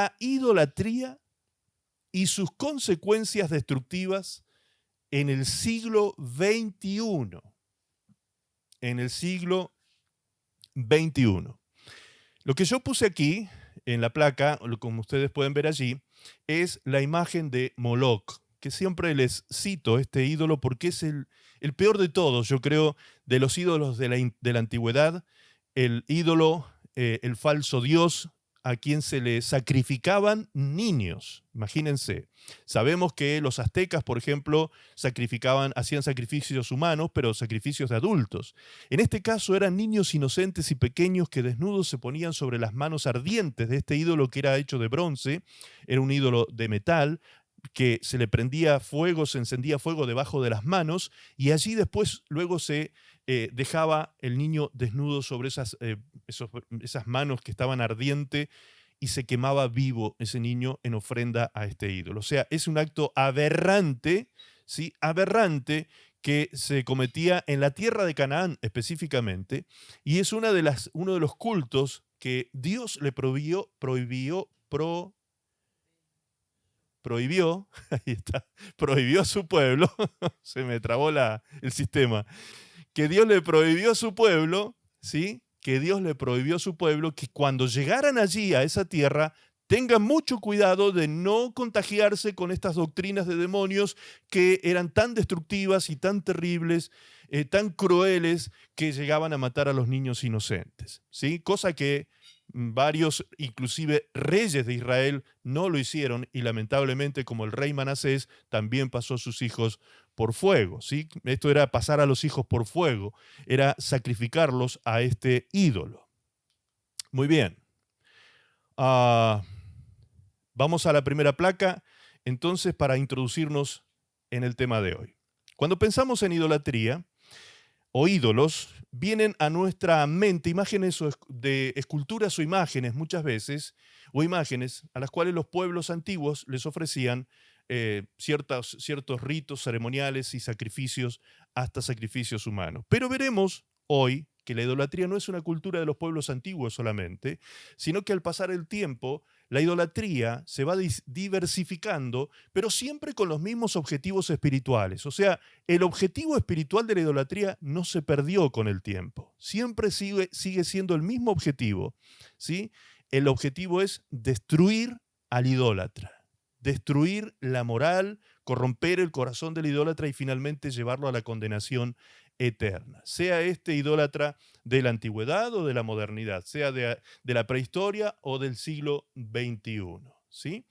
la idolatría y sus consecuencias destructivas en el siglo XXI. En el siglo XXI. Lo que yo puse aquí en la placa, como ustedes pueden ver allí, es la imagen de Moloch, que siempre les cito este ídolo porque es el peor de todos, yo creo, de los ídolos de la antigüedad, el ídolo, el falso dios, a quien se le sacrificaban niños. Imagínense. Sabemos que los aztecas, por ejemplo, hacían sacrificios humanos, pero sacrificios de adultos. En este caso eran niños inocentes y pequeños que desnudos se ponían sobre las manos ardientes de este ídolo que era hecho de bronce, era un ídolo de metal, que se le prendía fuego, se encendía fuego debajo de las manos, y allí después luego se dejaba el niño desnudo sobre esas manos que estaban ardientes, y se quemaba vivo ese niño en ofrenda a este ídolo. O sea, es un acto aberrante, ¿sí? Aberrante, que se cometía en la tierra de Canaán específicamente, y es uno de los cultos que Dios le prohibió, ahí está, prohibió a su pueblo, se me trabó el sistema, que Dios le prohibió a su pueblo, ¿sí? Que Dios le prohibió a su pueblo que cuando llegaran allí a esa tierra tengan mucho cuidado de no contagiarse con estas doctrinas de demonios que eran tan destructivas y tan terribles, tan crueles, que llegaban a matar a los niños inocentes, ¿sí? Cosa que varios, inclusive reyes de Israel, no lo hicieron, y lamentablemente, como el rey Manasés, también pasó a sus hijos por fuego, ¿sí? Esto era pasar a los hijos por fuego, era sacrificarlos a este ídolo. Muy bien. Vamos a la primera placa, entonces, para introducirnos en el tema de hoy. Cuando pensamos en idolatría o ídolos, vienen a nuestra mente imágenes de esculturas o imágenes muchas veces, o imágenes a las cuales los pueblos antiguos les ofrecían ciertos ritos ceremoniales y sacrificios, hasta sacrificios humanos. Pero veremos hoy que la idolatría no es una cultura de los pueblos antiguos solamente, sino que al pasar el tiempo, la idolatría se va diversificando, pero siempre con los mismos objetivos espirituales. O sea, el objetivo espiritual de la idolatría no se perdió con el tiempo. Siempre sigue siendo el mismo objetivo, ¿sí? El objetivo es destruir al idólatra, destruir la moral, corromper el corazón del idólatra y finalmente llevarlo a la condenación eterna. Sea este idólatra de la antigüedad o de la modernidad, sea de la prehistoria o del siglo XXI, ¿sí?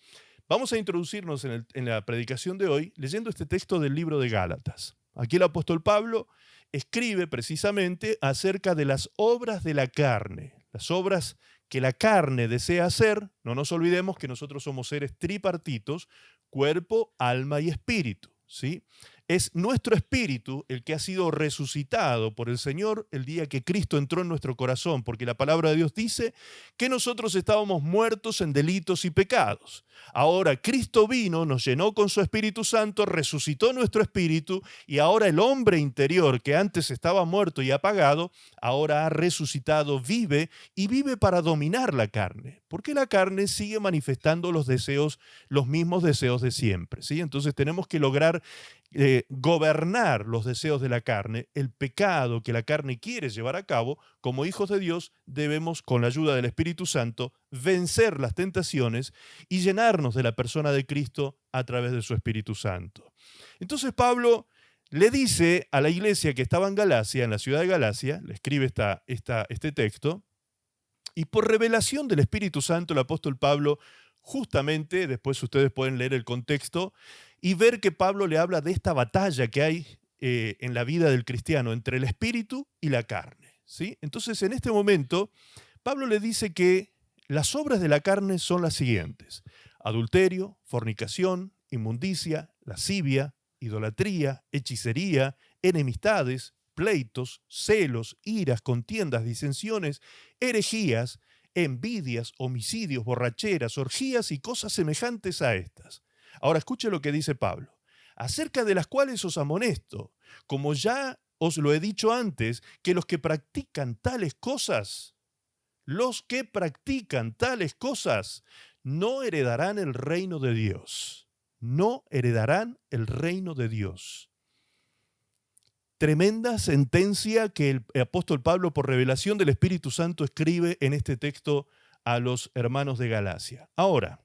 Vamos a introducirnos en la predicación de hoy leyendo este texto del libro de Gálatas. Aquí el apóstol Pablo escribe precisamente acerca de las obras de la carne, las obras que la carne desea hacer. No nos olvidemos que nosotros somos seres tripartitos, cuerpo, alma y espíritu, ¿sí? Es nuestro espíritu el que ha sido resucitado por el Señor el día que Cristo entró en nuestro corazón, porque la palabra de Dios dice que nosotros estábamos muertos en delitos y pecados. Ahora Cristo vino, nos llenó con su Espíritu Santo, resucitó nuestro espíritu, y ahora el hombre interior que antes estaba muerto y apagado, ahora ha resucitado, vive, y vive para dominar la carne, porque la carne sigue manifestando los mismos deseos de siempre, ¿sí? Entonces tenemos que lograr gobernar los deseos de la carne, el pecado que la carne quiere llevar a cabo. Como hijos de Dios debemos, con la ayuda del Espíritu Santo, vencer las tentaciones y llenarnos de la persona de Cristo a través de su Espíritu Santo. Entonces Pablo le dice a la iglesia que estaba en Galacia, en la ciudad de Galacia, le escribe este texto, y por revelación del Espíritu Santo el apóstol Pablo, justamente, después ustedes pueden leer el contexto y ver que Pablo le habla de esta batalla que hay en la vida del cristiano entre el espíritu y la carne, ¿sí? Entonces, en este momento, Pablo le dice que las obras de la carne son las siguientes: adulterio, fornicación, inmundicia, lascivia, idolatría, hechicería, enemistades, pleitos, celos, iras, contiendas, disensiones, herejías, envidias, homicidios, borracheras, orgías y cosas semejantes a estas. Ahora escuche lo que dice Pablo: acerca de las cuales os amonesto, como ya os lo he dicho antes, que los que practican tales cosas no heredarán el reino de Dios. No heredarán el reino de Dios. Tremenda sentencia que el apóstol Pablo, por revelación del Espíritu Santo, escribe en este texto a los hermanos de Galacia. Ahora,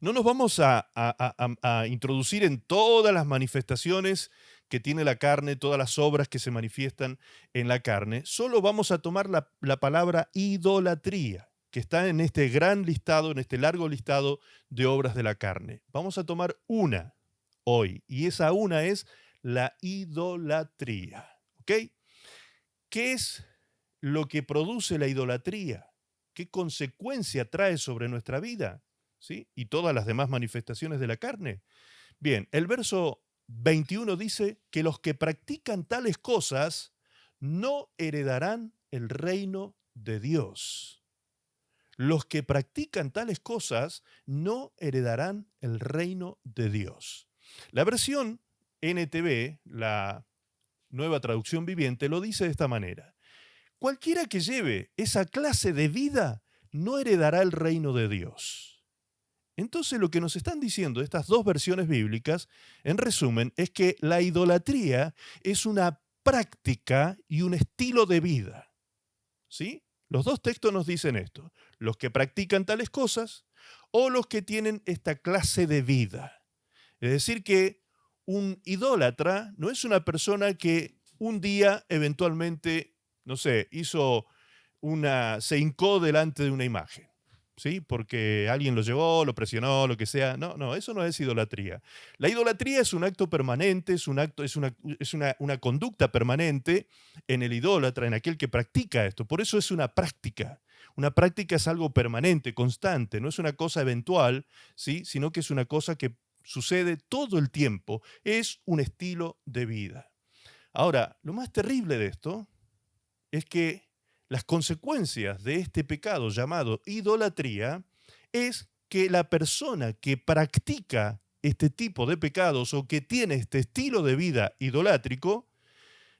no nos vamos a introducir en todas las manifestaciones que tiene la carne, todas las obras que se manifiestan en la carne. Solo vamos a tomar la palabra idolatría, que está en este gran listado, en este largo listado de obras de la carne. Vamos a tomar una hoy, y esa una es la idolatría. ¿Ok? ¿Qué es lo que produce la idolatría? ¿Qué consecuencia trae sobre nuestra vida? ¿Sí? Y todas las demás manifestaciones de la carne. Bien, el verso 21 dice que los que practican tales cosas no heredarán el reino de Dios. Los que practican tales cosas no heredarán el reino de Dios. La versión NTV, la Nueva Traducción Viviente, lo dice de esta manera. Cualquiera que lleve esa clase de vida no heredará el reino de Dios. Entonces lo que nos están diciendo estas dos versiones bíblicas, en resumen, es que la idolatría es una práctica y un estilo de vida. ¿Sí? Los dos textos nos dicen esto, los que practican tales cosas o los que tienen esta clase de vida. Es decir que un idólatra no es una persona que un día eventualmente, no sé, se hincó delante de una imagen. ¿Sí? Porque alguien lo llevó, lo presionó, lo que sea. No, eso no es idolatría. La idolatría es un acto permanente, es una conducta permanente en el idólatra, en aquel que practica esto. Por eso es una práctica. Una práctica es algo permanente, constante, no es una cosa eventual, ¿sí? Sino que es una cosa que sucede todo el tiempo. Es un estilo de vida. Ahora, lo más terrible de esto es que las consecuencias de este pecado llamado idolatría es que la persona que practica este tipo de pecados o que tiene este estilo de vida idolátrico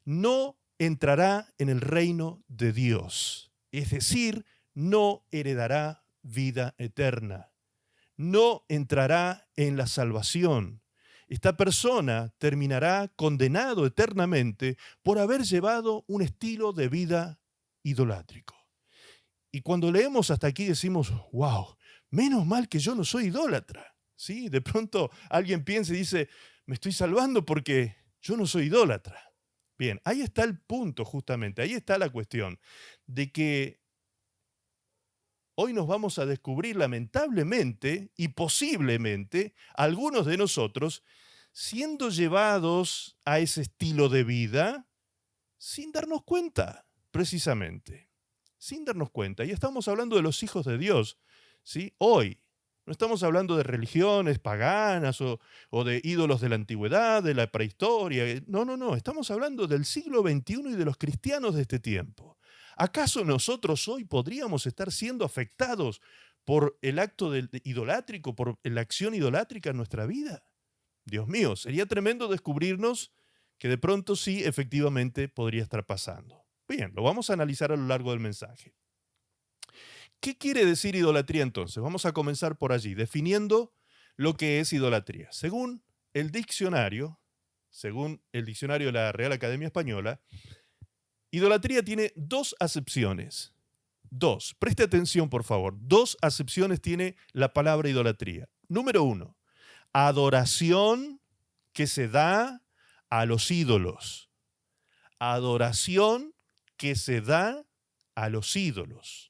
no entrará en el reino de Dios. Es decir, no heredará vida eterna. No entrará en la salvación. Esta persona terminará condenado eternamente por haber llevado un estilo de vida idolátrico. Y cuando leemos hasta aquí decimos, wow, menos mal que yo no soy idólatra. ¿Sí? De pronto alguien piensa y dice, me estoy salvando porque yo no soy idólatra. Bien, ahí está el punto justamente, ahí está la cuestión, de que hoy nos vamos a descubrir lamentablemente y posiblemente algunos de nosotros siendo llevados a ese estilo de vida sin darnos cuenta, precisamente, sin darnos cuenta. Y estamos hablando de los hijos de Dios, ¿sí? Hoy. No estamos hablando de religiones paganas o de ídolos de la antigüedad, de la prehistoria. No. Estamos hablando del siglo XXI y de los cristianos de este tiempo. ¿Acaso nosotros hoy podríamos estar siendo afectados por el acto idolátrico, por la acción idolátrica en nuestra vida? Dios mío, sería tremendo descubrirnos que de pronto sí, efectivamente, podría estar pasando. Bien, lo vamos a analizar a lo largo del mensaje. ¿Qué quiere decir idolatría entonces? Vamos a comenzar por allí, definiendo lo que es idolatría. Según el diccionario de la Real Academia Española, idolatría tiene dos acepciones. Dos. Preste atención, por favor. Dos acepciones tiene la palabra idolatría. Número uno, adoración que se da a los ídolos. Adoración que se da a los ídolos.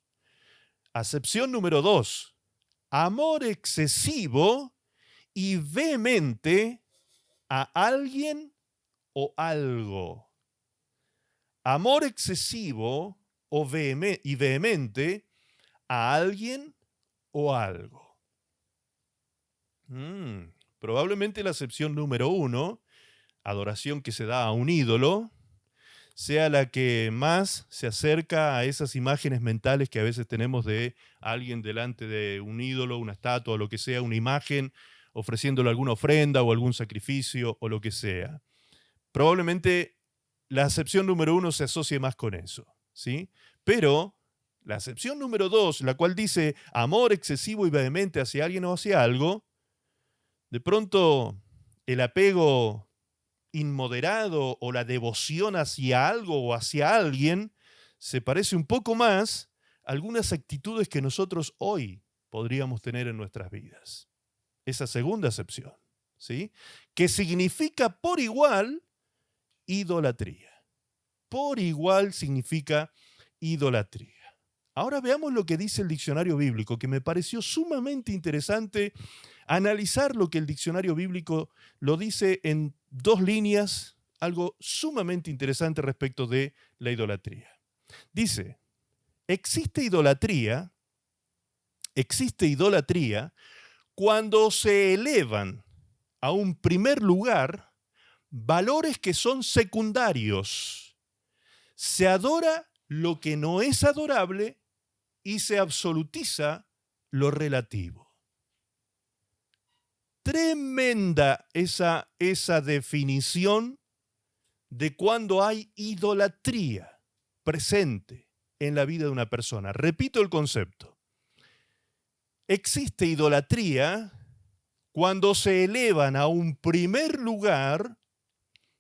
Acepción número dos, amor excesivo y vehemente a alguien o algo. Amor excesivo y vehemente a alguien o algo. Probablemente la acepción número uno, adoración que se da a un ídolo, sea la que más se acerca a esas imágenes mentales que a veces tenemos de alguien delante de un ídolo, una estatua o lo que sea, una imagen, ofreciéndole alguna ofrenda o algún sacrificio o lo que sea. Probablemente la acepción número uno se asocie más con eso, ¿sí? Pero La acepción número 2, la cual dice amor excesivo y vehemente hacia alguien o hacia algo, de pronto el apego inmoderado o la devoción hacia algo o hacia alguien se parece un poco más a algunas actitudes que nosotros hoy podríamos tener en nuestras vidas. Esa segunda acepción, ¿sí? Que significa por igual idolatría. Por igual significa idolatría. Ahora veamos lo que dice el diccionario bíblico, que me pareció sumamente interesante analizar lo que el diccionario bíblico lo dice en 2 líneas, algo sumamente interesante respecto de la idolatría. Dice, existe idolatría cuando se elevan a un primer lugar valores que son secundarios. Se adora lo que no es adorable y se absolutiza lo relativo. Tremenda esa definición de cuando hay idolatría presente en la vida de una persona. Repito el concepto. Existe idolatría cuando se elevan a un primer lugar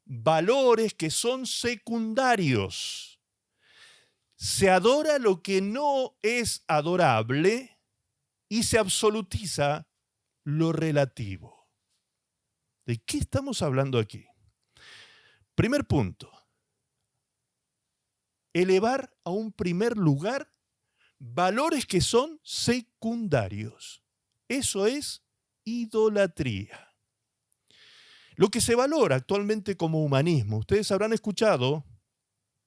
valores que son secundarios. Se adora lo que no es adorable y se absolutiza lo relativo. ¿De qué estamos hablando aquí? Primer punto. Elevar a un primer lugar valores que son secundarios. Eso es idolatría. Lo que se valora actualmente como humanismo, ustedes habrán escuchado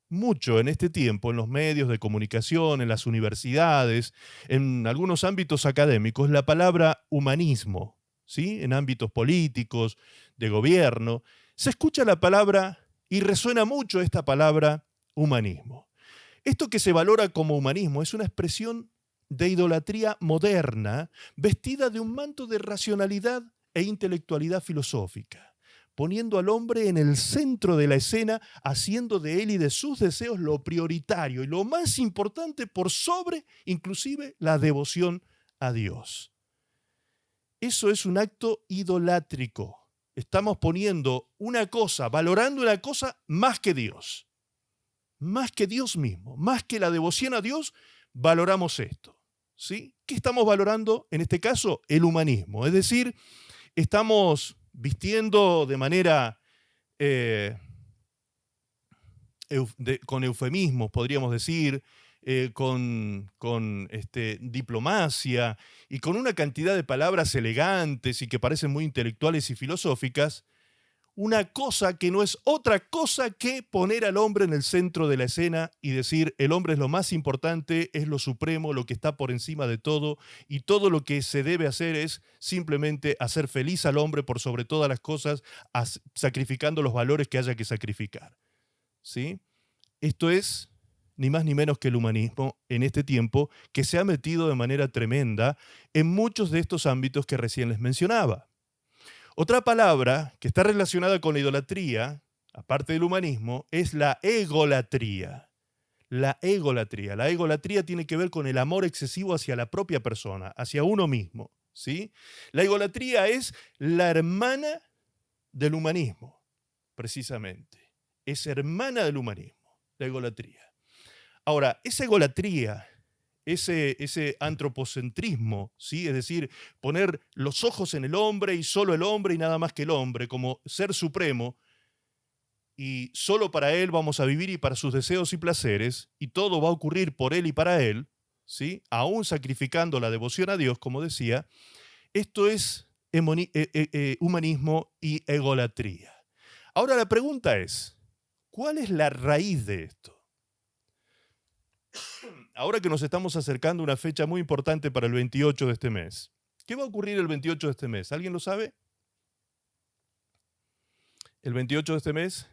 mucho en este tiempo en los medios de comunicación, en las universidades, en algunos ámbitos académicos, la palabra humanismo, ¿sí? En ámbitos políticos, de gobierno, se escucha la palabra y resuena mucho esta palabra humanismo. Esto que se valora como humanismo es una expresión de idolatría moderna vestida de un manto de racionalidad e intelectualidad filosófica, poniendo al hombre en el centro de la escena, haciendo de él y de sus deseos lo prioritario y lo más importante por sobre, inclusive, la devoción a Dios. Eso es un acto idolátrico. Estamos poniendo una cosa, valorando una cosa más que Dios. Más que Dios mismo, más que la devoción a Dios, valoramos esto. ¿Sí? ¿Qué estamos valorando? En este caso, el humanismo. Es decir, estamos vistiendo de manera, con eufemismos, podríamos decir, con diplomacia y con una cantidad de palabras elegantes y que parecen muy intelectuales y filosóficas, una cosa que no es otra cosa que poner al hombre en el centro de la escena y decir, el hombre es lo más importante, es lo supremo, lo que está por encima de todo, y todo lo que se debe hacer es simplemente hacer feliz al hombre por sobre todas las cosas, sacrificando los valores que haya que sacrificar. ¿Sí? Esto es ni más ni menos que el humanismo en este tiempo, que se ha metido de manera tremenda en muchos de estos ámbitos que recién les mencionaba. Otra palabra que está relacionada con la idolatría, aparte del humanismo, es la egolatría. La egolatría. La egolatría tiene que ver con el amor excesivo hacia la propia persona, hacia uno mismo, ¿sí? La egolatría es la hermana del humanismo, precisamente. Es hermana del humanismo, la egolatría. Ahora, esa egolatría, ese antropocentrismo, ¿sí? Es decir, poner los ojos en el hombre y solo el hombre y nada más que el hombre como ser supremo, y solo para él vamos a vivir y para sus deseos y placeres, y todo va a ocurrir por él y para él, ¿sí? Aún sacrificando la devoción a Dios, como decía, esto es humanismo y egolatría. Ahora la pregunta es, ¿cuál es la raíz de esto? Ahora que nos estamos acercando a una fecha muy importante para el 28 de este mes. ¿Qué va a ocurrir el 28 de este mes? ¿Alguien lo sabe? El 28 de este mes,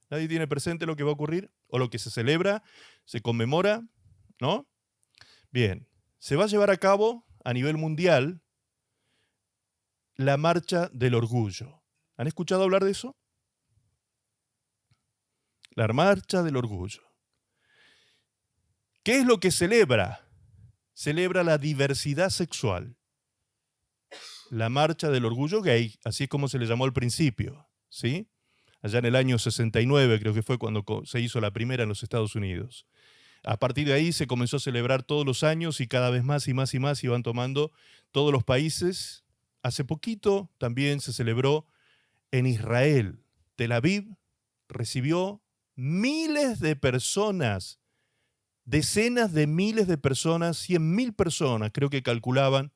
¿nadie tiene presente lo que va a ocurrir? ¿O lo que se celebra, se conmemora? ¿No? Bien, se va a llevar a cabo a nivel mundial la Marcha del Orgullo. ¿Han escuchado hablar de eso? La Marcha del Orgullo. ¿Qué es lo que celebra? Celebra la diversidad sexual. La marcha del orgullo gay, así es como se le llamó al principio, ¿sí? Allá en el año 69 creo que fue cuando se hizo la primera en los Estados Unidos. A partir de ahí se comenzó a celebrar todos los años y cada vez más y más y más iban tomando todos los países. Hace poquito también se celebró en Israel. Tel Aviv recibió miles de personas, decenas de miles de personas, 100.000 personas, creo que calculaban,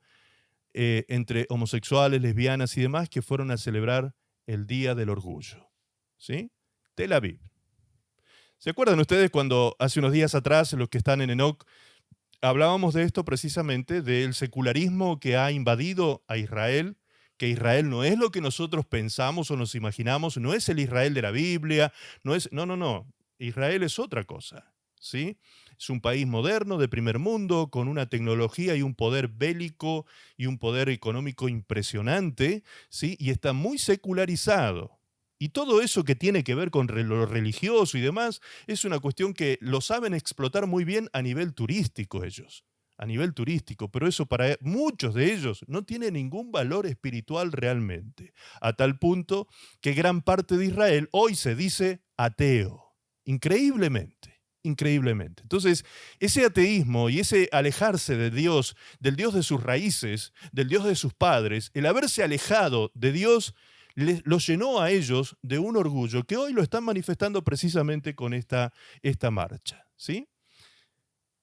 entre homosexuales, lesbianas y demás, que fueron a celebrar el Día del Orgullo. ¿Sí? Tel Aviv. ¿Se acuerdan ustedes cuando hace unos días atrás, los que están en Enoch, hablábamos de esto precisamente, del secularismo que ha invadido a Israel, que Israel no es lo que nosotros pensamos o nos imaginamos, no es el Israel de la Biblia, no. Israel es otra cosa, ¿sí? Es un país moderno, de primer mundo, con una tecnología y un poder bélico y un poder económico impresionante, ¿sí? Y está muy secularizado. Y todo eso que tiene que ver con lo religioso y demás es una cuestión que lo saben explotar muy bien a nivel turístico ellos, a nivel turístico, pero eso para muchos de ellos no tiene ningún valor espiritual realmente, a tal punto que gran parte de Israel hoy se dice ateo, increíblemente. Increíblemente. Entonces, ese ateísmo y ese alejarse de Dios, del Dios de sus raíces, del Dios de sus padres, el haberse alejado de Dios, los llenó a ellos de un orgullo que hoy lo están manifestando precisamente con esta marcha, ¿sí?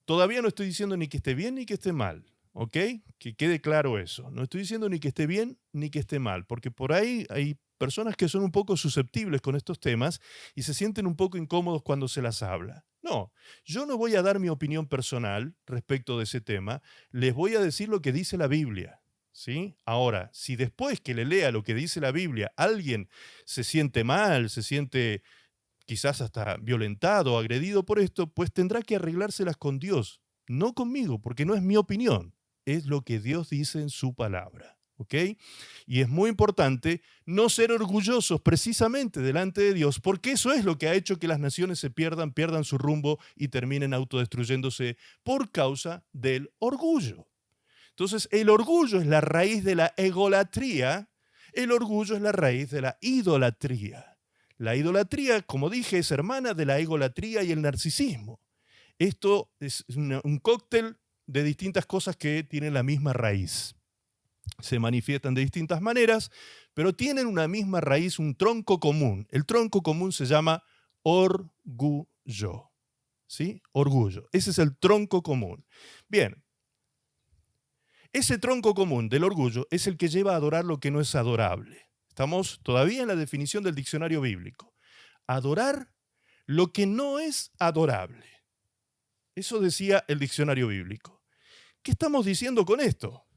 Todavía no estoy diciendo ni que esté bien ni que esté mal, ¿ok? Que quede claro eso. No estoy diciendo ni que esté bien ni que esté mal, porque por ahí hay personas que son un poco susceptibles con estos temas y se sienten un poco incómodos cuando se las habla. No, yo no voy a dar mi opinión personal respecto de ese tema, les voy a decir lo que dice la Biblia. ¿Sí? Ahora, si después que le lea lo que dice la Biblia, alguien se siente mal, se siente quizás hasta violentado o agredido por esto, pues tendrá que arreglárselas con Dios, no conmigo, porque no es mi opinión, es lo que Dios dice en su palabra. ¿Ok? Y es muy importante no ser orgullosos precisamente delante de Dios, porque eso es lo que ha hecho que las naciones se pierdan su rumbo y terminen autodestruyéndose por causa del orgullo. Entonces, el orgullo es la raíz de la egolatría, el orgullo es la raíz de la idolatría. La idolatría, como dije, es hermana de la egolatría y el narcisismo. Esto es un cóctel de distintas cosas que tienen la misma raíz. Se manifiestan de distintas maneras, pero tienen una misma raíz, un tronco común. El tronco común se llama orgullo. ¿Sí? Orgullo. Ese es el tronco común. Bien. Ese tronco común del orgullo es el que lleva a adorar lo que no es adorable. Estamos todavía en la definición del diccionario bíblico. Adorar lo que no es adorable. Eso decía el diccionario bíblico. ¿Qué estamos diciendo con esto?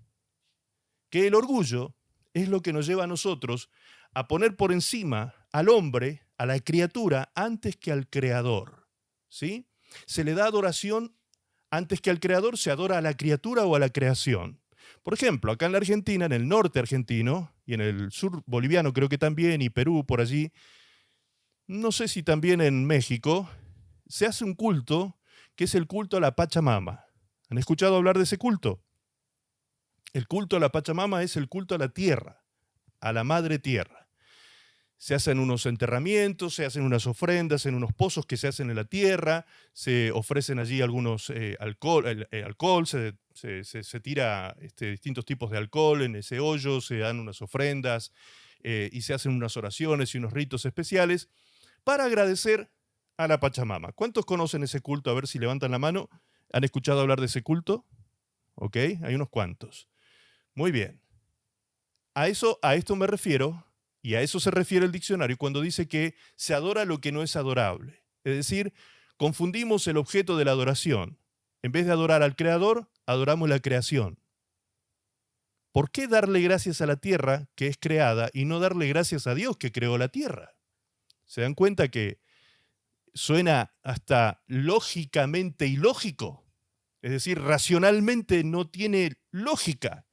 Que el orgullo es lo que nos lleva a nosotros a poner por encima al hombre, a la criatura, antes que al creador. ¿Sí? Se le da adoración antes que al creador, se adora a la criatura o a la creación. Por ejemplo, acá en la Argentina, en el norte argentino, y en el sur boliviano creo que también, y Perú por allí, no sé si también en México, se hace un culto que es el culto a la Pachamama. ¿Han escuchado hablar de ese culto? El culto a la Pachamama es el culto a la tierra, a la madre tierra. Se hacen unos enterramientos, se hacen unas ofrendas en unos pozos que se hacen en la tierra, se ofrecen allí algunos alcohol, se tira distintos tipos de alcohol en ese hoyo, se dan unas ofrendas y se hacen unas oraciones y unos ritos especiales para agradecer a la Pachamama. ¿Cuántos conocen ese culto? A ver si levantan la mano. ¿Han escuchado hablar de ese culto? ¿Ok? Hay unos cuantos. Muy bien. A esto me refiero. Y a eso se refiere el diccionario cuando dice que se adora lo que no es adorable. Es decir, confundimos el objeto de la adoración. En vez de adorar al Creador, adoramos la creación. ¿Por qué darle gracias a la tierra que es creada y no darle gracias a Dios que creó la tierra? ¿Se dan cuenta que suena hasta lógicamente ilógico? Es decir, racionalmente no tiene lógica.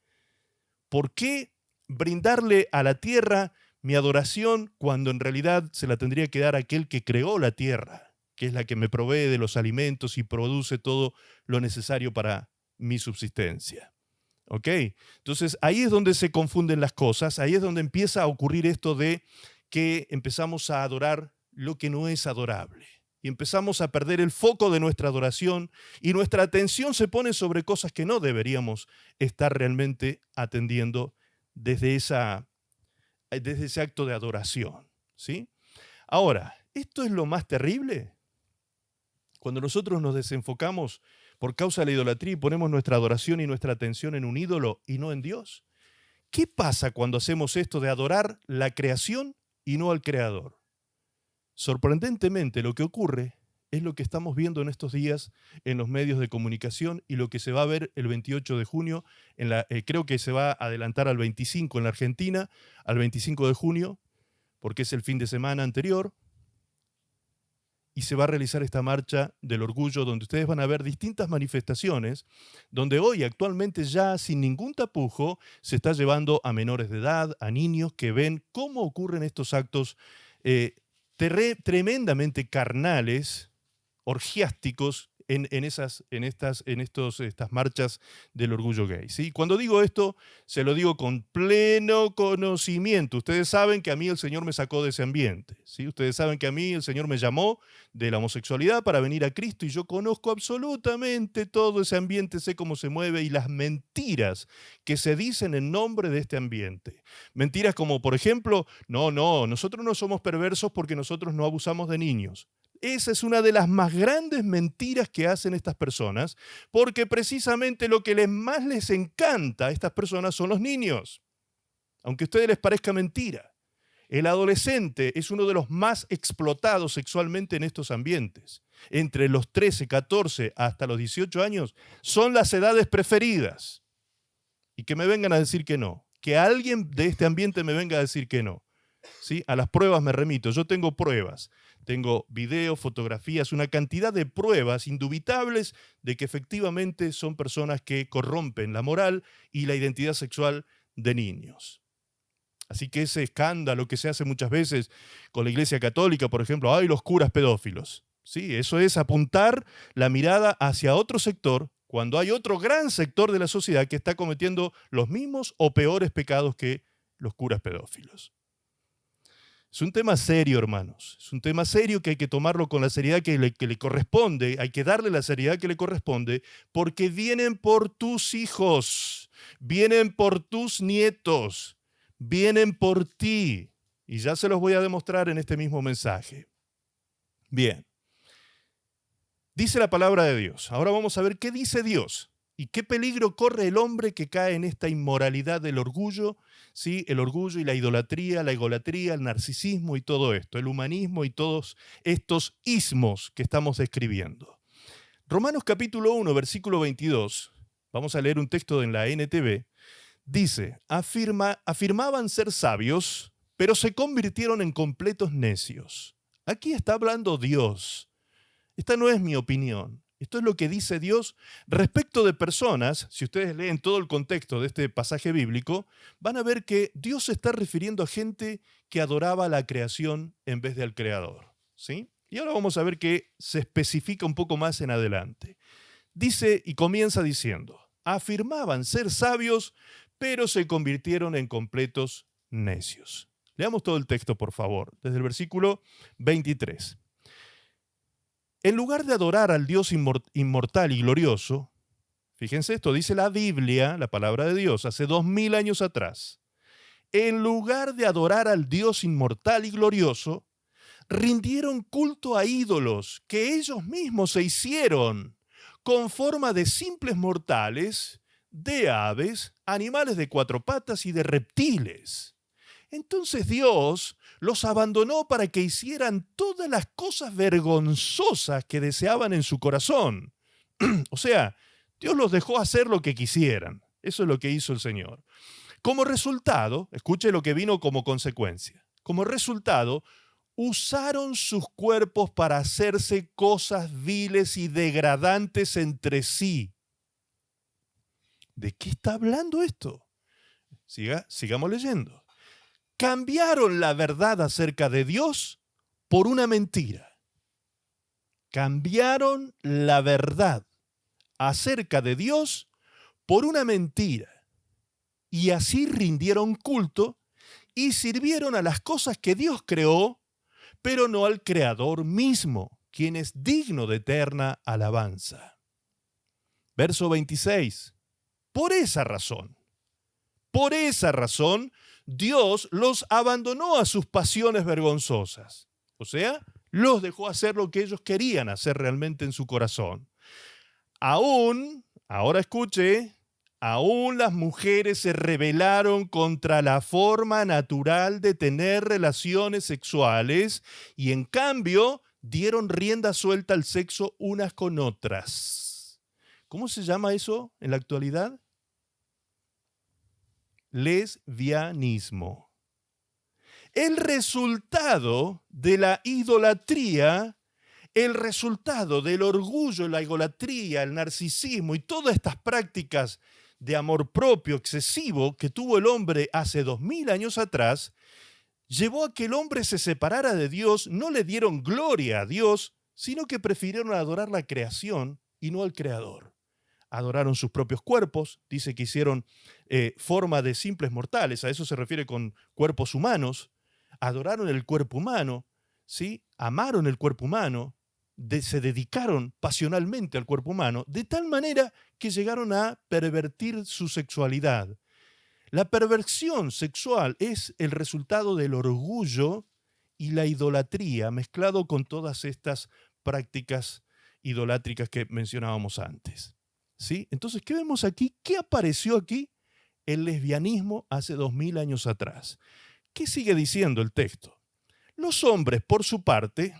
¿Por qué brindarle a la tierra mi adoración cuando en realidad se la tendría que dar a aquel que creó la tierra, que es la que me provee de los alimentos y produce todo lo necesario para mi subsistencia. ¿Ok? Entonces, ahí es donde se confunden las cosas, ahí es donde empieza a ocurrir esto de que empezamos a adorar lo que no es adorable. Y empezamos a perder el foco de nuestra adoración y nuestra atención se pone sobre cosas que no deberíamos estar realmente atendiendo desde ese acto de adoración. ¿Sí? Ahora, ¿esto es lo más terrible? Cuando nosotros nos desenfocamos por causa de la idolatría y ponemos nuestra adoración y nuestra atención en un ídolo y no en Dios. ¿Qué pasa cuando hacemos esto de adorar la creación y no al Creador? Sorprendentemente, lo que ocurre es lo que estamos viendo en estos días en los medios de comunicación y lo que se va a ver el 28 de junio, creo que se va a adelantar al 25 en la Argentina, al 25 de junio, porque es el fin de semana anterior, y se va a realizar esta marcha del orgullo donde ustedes van a ver distintas manifestaciones, donde hoy actualmente ya sin ningún tapujo se está llevando a menores de edad, a niños que ven cómo ocurren estos actos tremendamente carnales, orgiásticos, estas marchas del orgullo gay. ¿Sí? Cuando digo esto, se lo digo con pleno conocimiento. Ustedes saben que a mí el Señor me sacó de ese ambiente. ¿Sí? Ustedes saben que a mí el Señor me llamó de la homosexualidad para venir a Cristo y yo conozco absolutamente todo ese ambiente, sé cómo se mueve y las mentiras que se dicen en nombre de este ambiente. Mentiras como, por ejemplo, no, nosotros no somos perversos porque nosotros no abusamos de niños. Esa es una de las más grandes mentiras que hacen estas personas, porque precisamente lo que más les encanta a estas personas son los niños. Aunque a ustedes les parezca mentira, el adolescente es uno de los más explotados sexualmente en estos ambientes. Entre los 13, 14 hasta los 18 años son las edades preferidas. Y que me vengan a decir que no, que alguien de este ambiente me venga a decir que no. ¿Sí? A las pruebas me remito, yo tengo pruebas, tengo videos, fotografías, una cantidad de pruebas indubitables de que efectivamente son personas que corrompen la moral y la identidad sexual de niños. Así que ese escándalo que se hace muchas veces con la Iglesia Católica, por ejemplo, ¡ay, los curas pedófilos! ¿Sí? Eso es apuntar la mirada hacia otro sector cuando hay otro gran sector de la sociedad que está cometiendo los mismos o peores pecados que los curas pedófilos. Es un tema serio, hermanos. Es un tema serio que hay que tomarlo con la seriedad que le corresponde. Hay que darle la seriedad que le corresponde porque vienen por tus hijos, vienen por tus nietos, vienen por ti. Y ya se los voy a demostrar en este mismo mensaje. Bien. Dice la palabra de Dios. Ahora vamos a ver qué dice Dios. ¿Y qué peligro corre el hombre que cae en esta inmoralidad del orgullo? ¿Sí? El orgullo y la idolatría, el narcisismo y todo esto, el humanismo y todos estos ismos que estamos describiendo. Romanos capítulo 1, versículo 22, vamos a leer un texto en la NTV, dice, afirmaban ser sabios, pero se convirtieron en completos necios. Aquí está hablando Dios. Esta no es mi opinión. Esto es lo que dice Dios respecto de personas. Si ustedes leen todo el contexto de este pasaje bíblico, van a ver que Dios se está refiriendo a gente que adoraba a la creación en vez de al Creador. ¿Sí? Y ahora vamos a ver que se especifica un poco más en adelante. Dice y comienza diciendo, afirmaban ser sabios, pero se convirtieron en completos necios. Leamos todo el texto, por favor, desde el versículo 23. En lugar de adorar al Dios inmortal y glorioso, fíjense esto, dice la Biblia, la palabra de Dios, hace 2000 años atrás. En lugar de adorar al Dios inmortal y glorioso, rindieron culto a ídolos que ellos mismos se hicieron con forma de simples mortales, de aves, animales de cuatro patas y de reptiles. Entonces Dios los abandonó para que hicieran todas las cosas vergonzosas que deseaban en su corazón. O sea, Dios los dejó hacer lo que quisieran. Eso es lo que hizo el Señor. Como resultado, escuche lo que vino como consecuencia. Como resultado, usaron sus cuerpos para hacerse cosas viles y degradantes entre sí. ¿De qué está hablando esto? Sigamos leyendo. Cambiaron la verdad acerca de Dios por una mentira. Cambiaron la verdad acerca de Dios por una mentira. Y así rindieron culto y sirvieron a las cosas que Dios creó, pero no al Creador mismo, quien es digno de eterna alabanza. Verso 26. Por esa razón, Dios los abandonó a sus pasiones vergonzosas. O sea, los dejó hacer lo que ellos querían hacer realmente en su corazón. Ahora escuche, aún las mujeres se rebelaron contra la forma natural de tener relaciones sexuales y en cambio dieron rienda suelta al sexo unas con otras. ¿Cómo se llama eso en la actualidad? Lesbianismo. El resultado de la idolatría, el resultado del orgullo, la idolatría, el narcisismo y todas estas prácticas de amor propio excesivo que tuvo el hombre hace 2000 años atrás, llevó a que el hombre se separara de Dios, no le dieron gloria a Dios, sino que prefirieron adorar la creación y no al Creador. Adoraron sus propios cuerpos, dice que hicieron forma de simples mortales, a eso se refiere con cuerpos humanos, adoraron el cuerpo humano, ¿sí? Amaron el cuerpo humano, se dedicaron pasionalmente al cuerpo humano, de tal manera que llegaron a pervertir su sexualidad. La perversión sexual es el resultado del orgullo y la idolatría mezclado con todas estas prácticas idolátricas que mencionábamos antes. ¿Sí? Entonces, ¿qué vemos aquí? ¿Qué apareció aquí? El lesbianismo hace 2000 años atrás. ¿Qué sigue diciendo el texto? Los hombres, por su parte,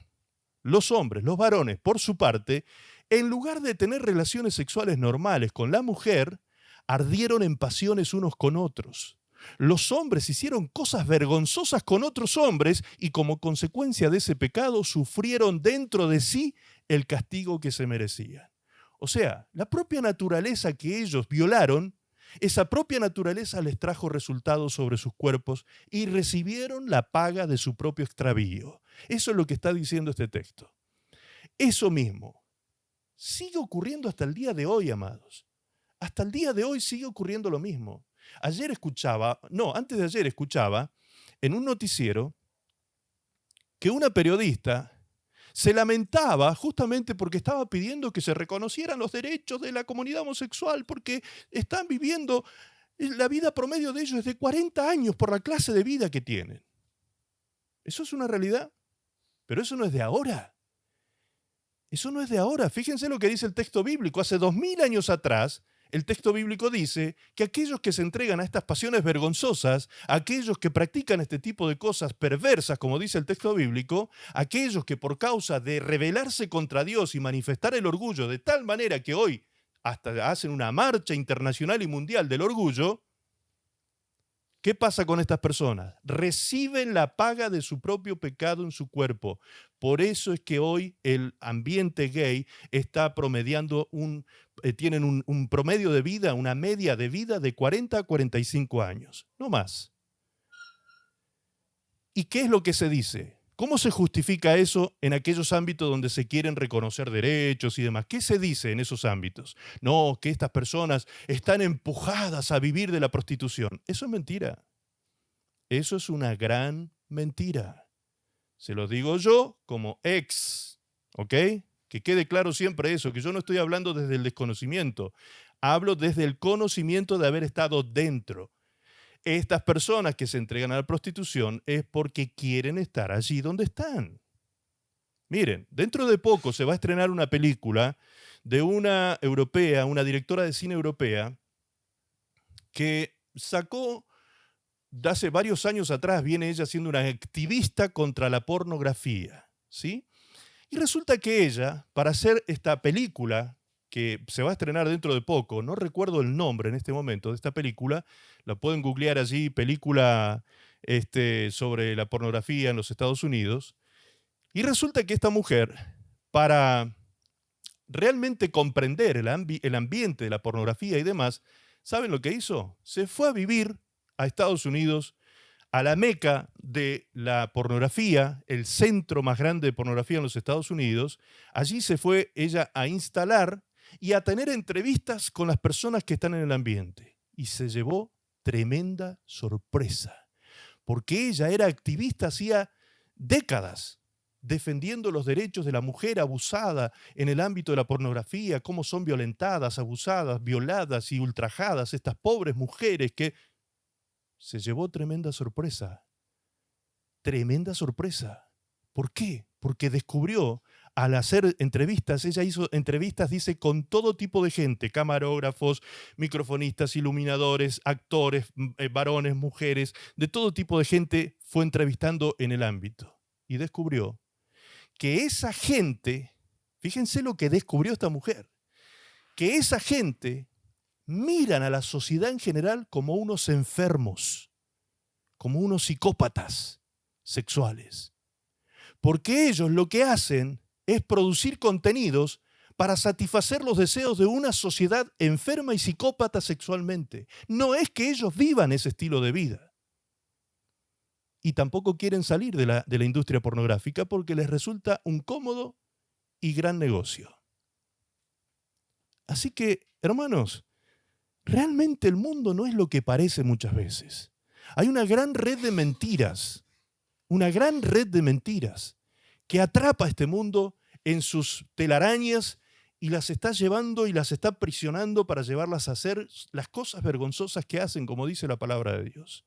los varones, por su parte, en lugar de tener relaciones sexuales normales con la mujer, ardieron en pasiones unos con otros. Los hombres hicieron cosas vergonzosas con otros hombres y como consecuencia de ese pecado sufrieron dentro de sí el castigo que se merecían. O sea, la propia naturaleza que ellos violaron, esa propia naturaleza les trajo resultados sobre sus cuerpos y recibieron la paga de su propio extravío. Eso es lo que está diciendo este texto. Eso mismo sigue ocurriendo hasta el día de hoy, amados. Hasta el día de hoy sigue ocurriendo lo mismo. Antes de ayer escuchaba en un noticiero que una periodista se lamentaba justamente porque estaba pidiendo que se reconocieran los derechos de la comunidad homosexual porque están viviendo, la vida promedio de ellos es de 40 años por la clase de vida que tienen. Eso es una realidad, pero eso no es de ahora. Eso no es de ahora. Fíjense lo que dice el texto bíblico. Hace 2000 años atrás, el texto bíblico dice que aquellos que se entregan a estas pasiones vergonzosas, aquellos que practican este tipo de cosas perversas, como dice el texto bíblico, aquellos que por causa de rebelarse contra Dios y manifestar el orgullo de tal manera que hoy hasta hacen una marcha internacional y mundial del orgullo, ¿qué pasa con estas personas? Reciben la paga de su propio pecado en su cuerpo. Por eso es que hoy el ambiente gay está promediando tienen un promedio de vida, una media de vida de 40 a 45 años, no más. ¿Y qué es lo que se dice? ¿Cómo se justifica eso en aquellos ámbitos donde se quieren reconocer derechos y demás? ¿Qué se dice en esos ámbitos? No, que estas personas están empujadas a vivir de la prostitución. Eso es mentira. Eso es una gran mentira. Se lo digo yo como ex, ¿ok? Que quede claro siempre eso, que yo no estoy hablando desde el desconocimiento. Hablo desde el conocimiento de haber estado dentro. Estas personas que se entregan a la prostitución es porque quieren estar allí donde están. Miren, dentro de poco se va a estrenar una película de una europea, una directora de cine europea, que sacó, de hace varios años atrás, viene ella siendo una activista contra la pornografía, ¿sí? Y resulta que ella, para hacer esta película, que se va a estrenar dentro de poco, no recuerdo el nombre en este momento de esta película, la pueden googlear allí, película sobre la pornografía en los Estados Unidos, y resulta que esta mujer, para realmente comprender el ambiente de la pornografía y demás, ¿saben lo que hizo? Se fue a vivir a Estados Unidos, a la meca de la pornografía, el centro más grande de pornografía en los Estados Unidos. Allí se fue ella a instalar y a tener entrevistas con las personas que están en el ambiente. Y se llevó tremenda sorpresa, porque ella era activista hacía décadas, defendiendo los derechos de la mujer abusada en el ámbito de la pornografía, cómo son violentadas, abusadas, violadas y ultrajadas estas pobres mujeres que se llevó tremenda sorpresa. Tremenda sorpresa. ¿Por qué? Porque descubrió, al hacer entrevistas, ella hizo entrevistas, dice, con todo tipo de gente, camarógrafos, microfonistas, iluminadores, actores, varones, mujeres, de todo tipo de gente fue entrevistando en el ámbito. Y descubrió que esa gente, fíjense lo que descubrió esta mujer, que esa gente miran a la sociedad en general como unos enfermos, como unos psicópatas sexuales. Porque ellos lo que hacen es producir contenidos para satisfacer los deseos de una sociedad enferma y psicópata sexualmente. No es que ellos vivan ese estilo de vida. Y tampoco quieren salir de la industria pornográfica porque les resulta un cómodo y gran negocio. Así que, hermanos, realmente el mundo no es lo que parece muchas veces. Hay una gran red de mentiras, que atrapa a este mundo en sus telarañas y las está llevando y las está aprisionando para llevarlas a hacer las cosas vergonzosas que hacen, como dice la palabra de Dios.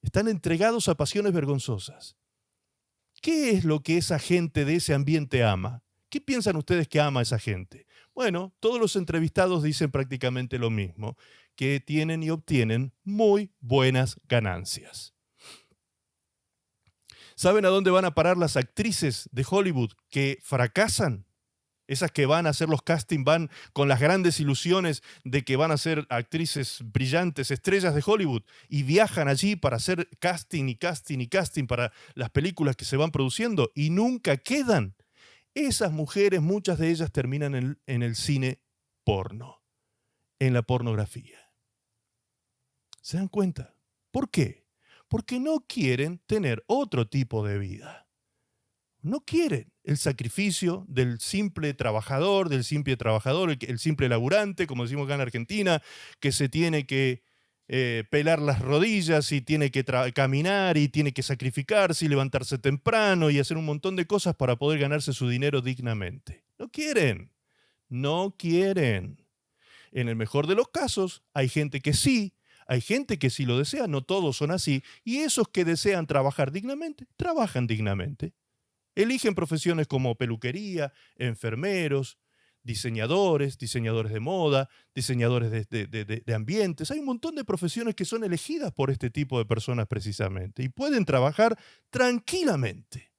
Están entregados a pasiones vergonzosas. ¿Qué es lo que esa gente de ese ambiente ama? ¿Qué piensan ustedes que ama esa gente? Bueno, todos los entrevistados dicen prácticamente lo mismo, que tienen y obtienen muy buenas ganancias. ¿Saben a dónde van a parar las actrices de Hollywood que fracasan? Esas que van a hacer los castings, van con las grandes ilusiones de que van a ser actrices brillantes, estrellas de Hollywood, y viajan allí para hacer casting y casting y casting para las películas que se van produciendo y nunca quedan. Esas mujeres, muchas de ellas terminan en el cine porno, en la pornografía. ¿Se dan cuenta? ¿Por qué? Porque no quieren tener otro tipo de vida. No quieren el sacrificio del simple trabajador, el simple laburante, como decimos acá en Argentina, que se tiene que pelar las rodillas y tiene que caminar y tiene que sacrificarse y levantarse temprano y hacer un montón de cosas para poder ganarse su dinero dignamente. No quieren. En el mejor de los casos, hay gente que sí lo desea, no todos son así, y esos que desean trabajar dignamente, trabajan dignamente. Eligen profesiones como peluquería, enfermeros, diseñadores de moda, diseñadores de ambientes. Hay un montón de profesiones que son elegidas por este tipo de personas precisamente y pueden trabajar tranquilamente.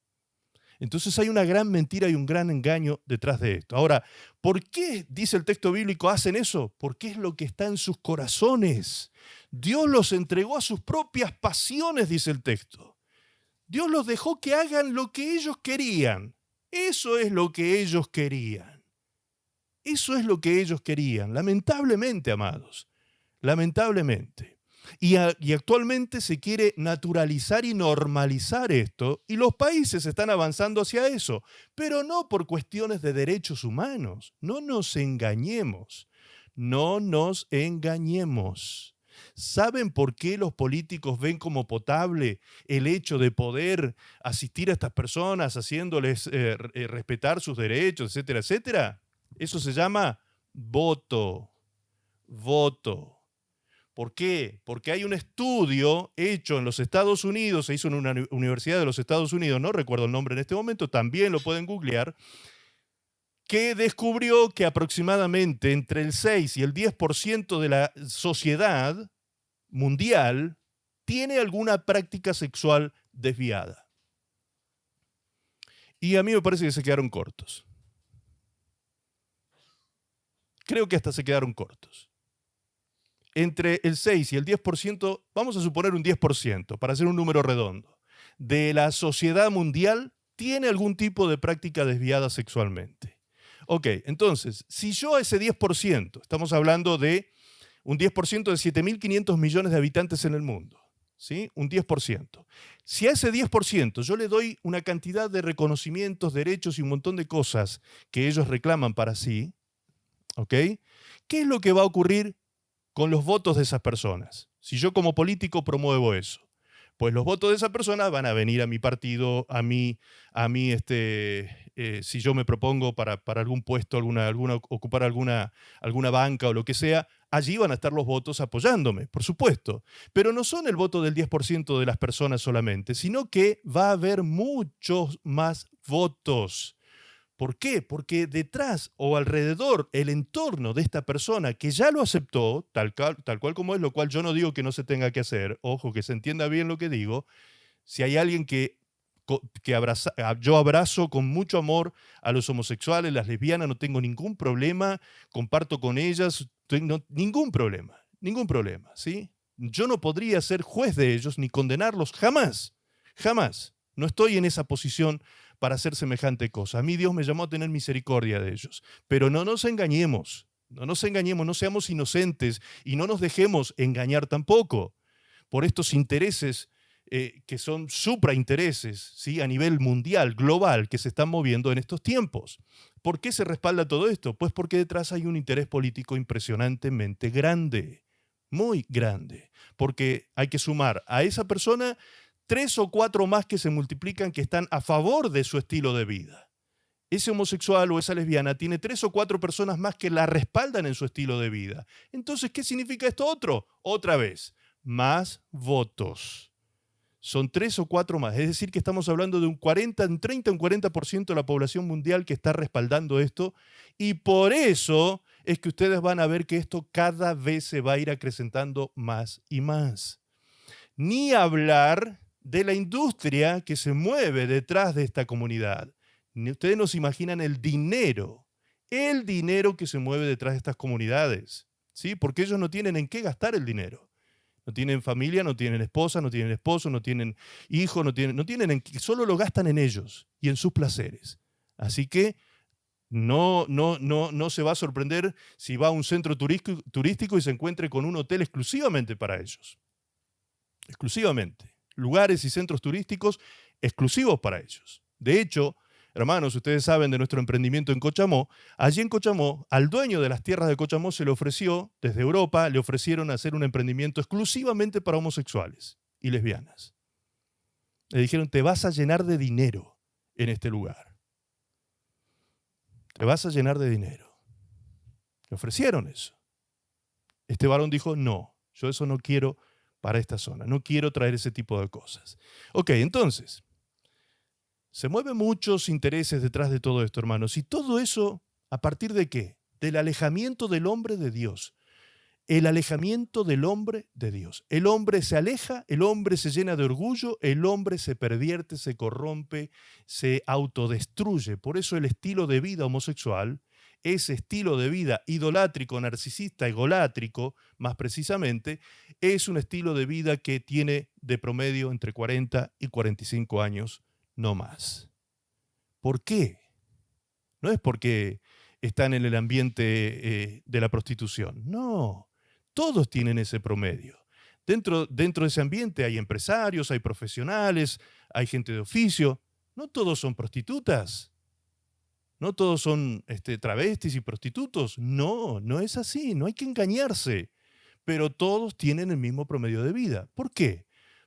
Entonces hay una gran mentira y un gran engaño detrás de esto. Ahora, ¿por qué, dice el texto bíblico, hacen eso? Porque es lo que está en sus corazones. Dios los entregó a sus propias pasiones, dice el texto. Dios los dejó que hagan lo que ellos querían. Eso es lo que ellos querían. Eso es lo que ellos querían. Lamentablemente, amados. Lamentablemente. Y actualmente se quiere naturalizar y normalizar esto, y los países están avanzando hacia eso, pero no por cuestiones de derechos humanos. No nos engañemos. No nos engañemos. ¿Saben por qué los políticos ven como potable el hecho de poder asistir a estas personas haciéndoles respetar sus derechos, etcétera, etcétera? Eso se llama voto. Voto. ¿Por qué? Porque hay un estudio hecho en los Estados Unidos, se hizo en una universidad de los Estados Unidos, no recuerdo el nombre en este momento, también lo pueden googlear, que descubrió que aproximadamente entre el 6 y el 10% de la sociedad mundial tiene alguna práctica sexual desviada. Y a mí me parece que se quedaron cortos. Creo que hasta se quedaron cortos. Entre el 6 y el 10%, vamos a suponer un 10%, para hacer un número redondo, de la sociedad mundial tiene algún tipo de práctica desviada sexualmente. Ok, entonces, si yo a ese 10%, estamos hablando de un 10% de 7.500 millones de habitantes en el mundo, ¿sí? Un 10%. Si a ese 10% yo le doy una cantidad de reconocimientos, derechos y un montón de cosas que ellos reclaman para sí, ¿ok? ¿Qué es lo que va a ocurrir con los votos de esas personas? Si yo como político promuevo eso, pues los votos de esa persona van a venir a mi partido, si yo me propongo para algún puesto, ocupar alguna banca o lo que sea, allí van a estar los votos apoyándome, por supuesto. Pero no son el voto del 10% de las personas solamente, sino que va a haber muchos más votos. ¿Por qué? Porque detrás o alrededor, el entorno de esta persona que ya lo aceptó, tal cual como es, lo cual yo no digo que no se tenga que hacer, ojo, que se entienda bien lo que digo, si hay alguien yo abrazo con mucho amor a los homosexuales, las lesbianas, no tengo ningún problema, comparto con ellas, ningún problema, ¿sí? Yo no podría ser juez de ellos ni condenarlos, jamás, jamás. No estoy en esa posición para hacer semejante cosa. A mí Dios me llamó a tener misericordia de ellos. Pero no nos engañemos, no seamos inocentes y no nos dejemos engañar tampoco por estos intereses que son supraintereses, ¿sí? A nivel mundial, global, que se están moviendo en estos tiempos. ¿Por qué se respalda todo esto? Pues porque detrás hay un interés político impresionantemente grande, muy grande, porque hay que sumar a esa persona 3 o 4 más que se multiplican que están a favor de su estilo de vida. Ese homosexual o esa lesbiana tiene 3 o 4 personas más que la respaldan en su estilo de vida. Entonces, ¿qué significa esto otro? Otra vez, más votos. Son 3 o 4 más. Es decir, que estamos hablando de un 30, un 40% de la población mundial que está respaldando esto. Y por eso es que ustedes van a ver que esto cada vez se va a ir acrecentando más y más. Ni hablar de la industria que se mueve detrás de esta comunidad. Ustedes no se imaginan el dinero que se mueve detrás de estas comunidades, ¿sí? Porque ellos no tienen en qué gastar el dinero. No tienen familia, no tienen esposa, no tienen esposo, no tienen hijos, solo lo gastan en ellos y en sus placeres. Así que no se va a sorprender si va a un centro turístico y se encuentre con un hotel exclusivamente para ellos. Exclusivamente. Lugares y centros turísticos exclusivos para ellos. De hecho, hermanos, ustedes saben de nuestro emprendimiento en Cochamó. Allí en Cochamó, al dueño de las tierras de Cochamó se le ofreció, desde Europa, le ofrecieron hacer un emprendimiento exclusivamente para homosexuales y lesbianas. Le dijeron, te vas a llenar de dinero en este lugar. Te vas a llenar de dinero. Le ofrecieron eso. Este varón dijo, no, yo eso no quiero para esta zona. No quiero traer ese tipo de cosas. Ok, entonces, se mueven muchos intereses detrás de todo esto, hermanos. ¿Y todo eso a partir de qué? Del alejamiento del hombre de Dios. El alejamiento del hombre de Dios. El hombre se aleja, el hombre se llena de orgullo, el hombre se pervierte, se corrompe, se autodestruye. Por eso el estilo de vida homosexual, ese estilo de vida idolátrico, narcisista, egolátrico, más precisamente, es un estilo de vida que tiene de promedio entre 40 y 45 años, no más. ¿Por qué? No es porque están en el ambiente de la prostitución. No, todos tienen ese promedio. Dentro de ese ambiente hay empresarios, hay profesionales, hay gente de oficio. No todos son prostitutas. No todos son travestis y prostitutos. No, no es así. No hay que engañarse. Pero todos tienen el mismo promedio de vida. ¿Por qué?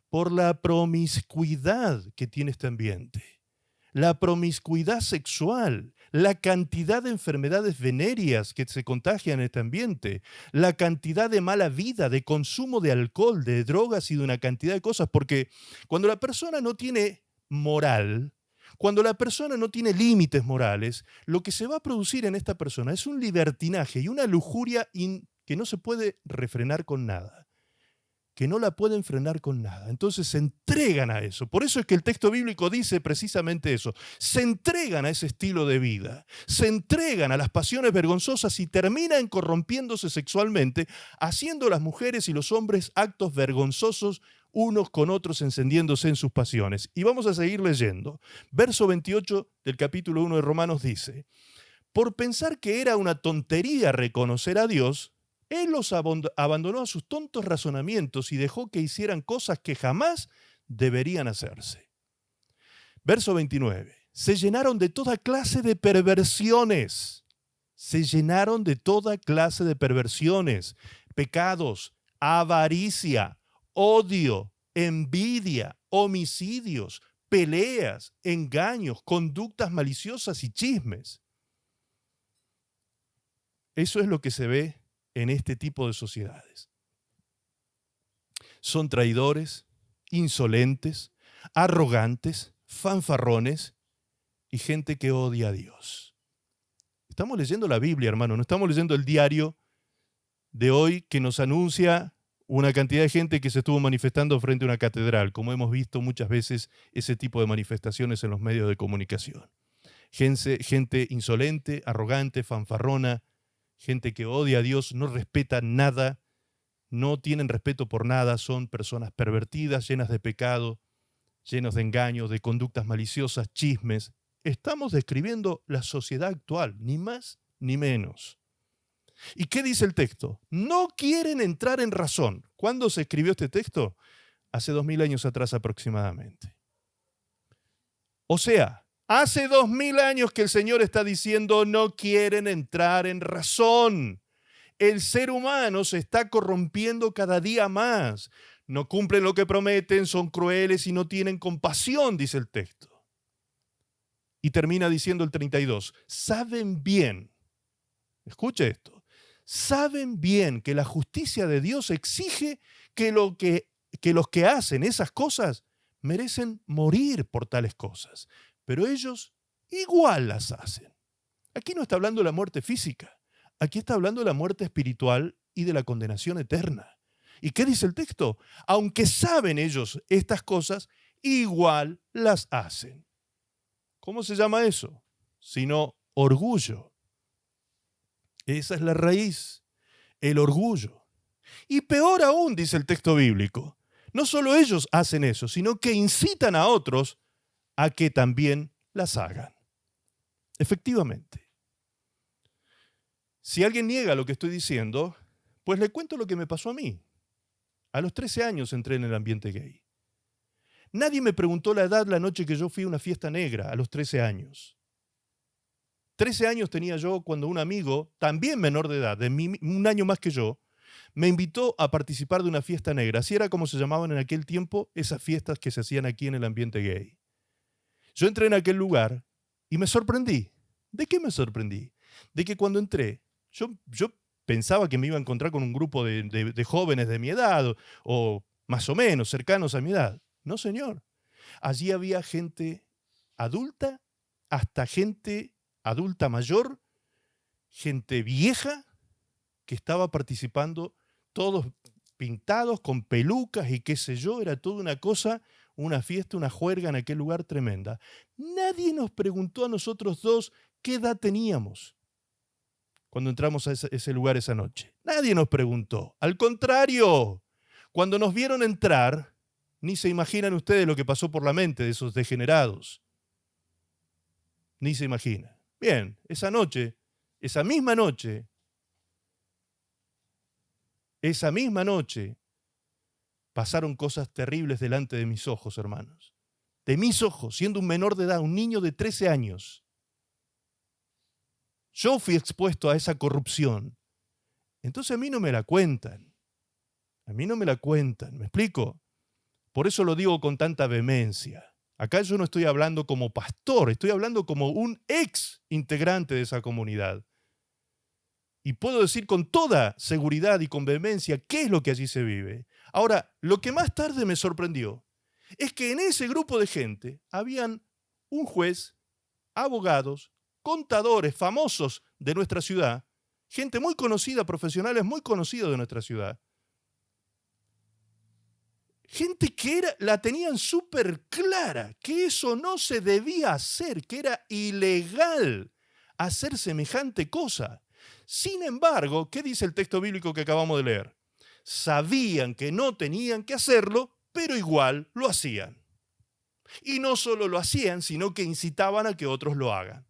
Por la promiscuidad que tiene este ambiente. La promiscuidad sexual, la cantidad de enfermedades venéreas que se contagian en este ambiente, la cantidad de mala vida, de consumo de alcohol, de drogas y de una cantidad de cosas. Porque cuando la persona no tiene moral, cuando la persona no tiene límites morales, lo que se va a producir en esta persona es un libertinaje y una lujuria que no se puede refrenar con nada. Que no la pueden frenar con nada. Entonces se entregan a eso. Por eso es que el texto bíblico dice precisamente eso. Se entregan a ese estilo de vida. Se entregan a las pasiones vergonzosas y terminan corrompiéndose sexualmente, haciendo las mujeres y los hombres actos vergonzosos unos con otros, encendiéndose en sus pasiones. Y vamos a seguir leyendo. Verso 28 del capítulo 1 de Romanos dice: por pensar que era una tontería reconocer a Dios, Él los abandonó a sus tontos razonamientos y dejó que hicieran cosas que jamás deberían hacerse. Verso 29. Se llenaron de toda clase de perversiones. Se llenaron de toda clase de perversiones, pecados, avaricia, odio, envidia, homicidios, peleas, engaños, conductas maliciosas y chismes. Eso es lo que se ve en este tipo de sociedades. Son traidores, insolentes, arrogantes, fanfarrones y gente que odia a Dios. Estamos leyendo la Biblia, hermano, no estamos leyendo el diario de hoy que nos anuncia una cantidad de gente que se estuvo manifestando frente a una catedral, como hemos visto muchas veces ese tipo de manifestaciones en los medios de comunicación. Gente insolente, arrogante, fanfarrona, gente que odia a Dios, no respeta nada, no tienen respeto por nada, son personas pervertidas, llenas de pecado, llenos de engaños, de conductas maliciosas, chismes. Estamos describiendo la sociedad actual, ni más ni menos. ¿Y qué dice el texto? No quieren entrar en razón. ¿Cuándo se escribió este texto? Hace 2000 años atrás aproximadamente. O sea, hace 2000 años que el Señor está diciendo no quieren entrar en razón. El ser humano se está corrompiendo cada día más. No cumplen lo que prometen, son crueles y no tienen compasión, dice el texto. Y termina diciendo el 32, saben bien, escuche esto, saben bien que la justicia de Dios exige que los que hacen esas cosas merecen morir por tales cosas, pero ellos igual las hacen. Aquí no está hablando de la muerte física, aquí está hablando de la muerte espiritual y de la condenación eterna. ¿Y qué dice el texto? Aunque saben ellos estas cosas, igual las hacen. ¿Cómo se llama eso? Sino orgullo. Esa es la raíz, el orgullo. Y peor aún, dice el texto bíblico, no solo ellos hacen eso, sino que incitan a otros a que también las hagan. Efectivamente. Si alguien niega lo que estoy diciendo, pues le cuento lo que me pasó a mí. A los 13 años entré en el ambiente gay. Nadie me preguntó la edad la noche que yo fui a una fiesta negra, a los 13 años. 13 años tenía yo cuando un amigo, también menor de edad, un año más que yo, me invitó a participar de una fiesta negra. Así era como se llamaban en aquel tiempo esas fiestas que se hacían aquí en el ambiente gay. Yo entré en aquel lugar y me sorprendí. ¿De qué me sorprendí? De que cuando entré, yo pensaba que me iba a encontrar con un grupo de jóvenes de mi edad o más o menos cercanos a mi edad. No, señor. Allí había gente adulta, hasta gente adulta mayor, gente vieja que estaba participando, todos pintados con pelucas y qué sé yo, era toda una cosa, una fiesta, una juerga en aquel lugar tremenda. Nadie nos preguntó a nosotros dos qué edad teníamos cuando entramos a ese lugar esa noche. Nadie nos preguntó. Al contrario, cuando nos vieron entrar, ni se imaginan ustedes lo que pasó por la mente de esos degenerados. Ni se imaginan. Bien, esa misma noche, pasaron cosas terribles delante de mis ojos, hermanos. De mis ojos, siendo un menor de edad, un niño de 13 años. Yo fui expuesto a esa corrupción. Entonces a mí no me la cuentan. A mí no me la cuentan, ¿me explico? Por eso lo digo con tanta vehemencia. Acá yo no estoy hablando como pastor, estoy hablando como un ex integrante de esa comunidad. Y puedo decir con toda seguridad y con vehemencia qué es lo que allí se vive. Ahora, lo que más tarde me sorprendió es que en ese grupo de gente habían un juez, abogados, contadores famosos de nuestra ciudad, gente muy conocida, profesionales muy conocidos de nuestra ciudad. Gente que la tenían súper clara, que eso no se debía hacer, que era ilegal hacer semejante cosa. Sin embargo, ¿qué dice el texto bíblico que acabamos de leer? Sabían que no tenían que hacerlo, pero igual lo hacían. Y no solo lo hacían, sino que incitaban a que otros lo hagan.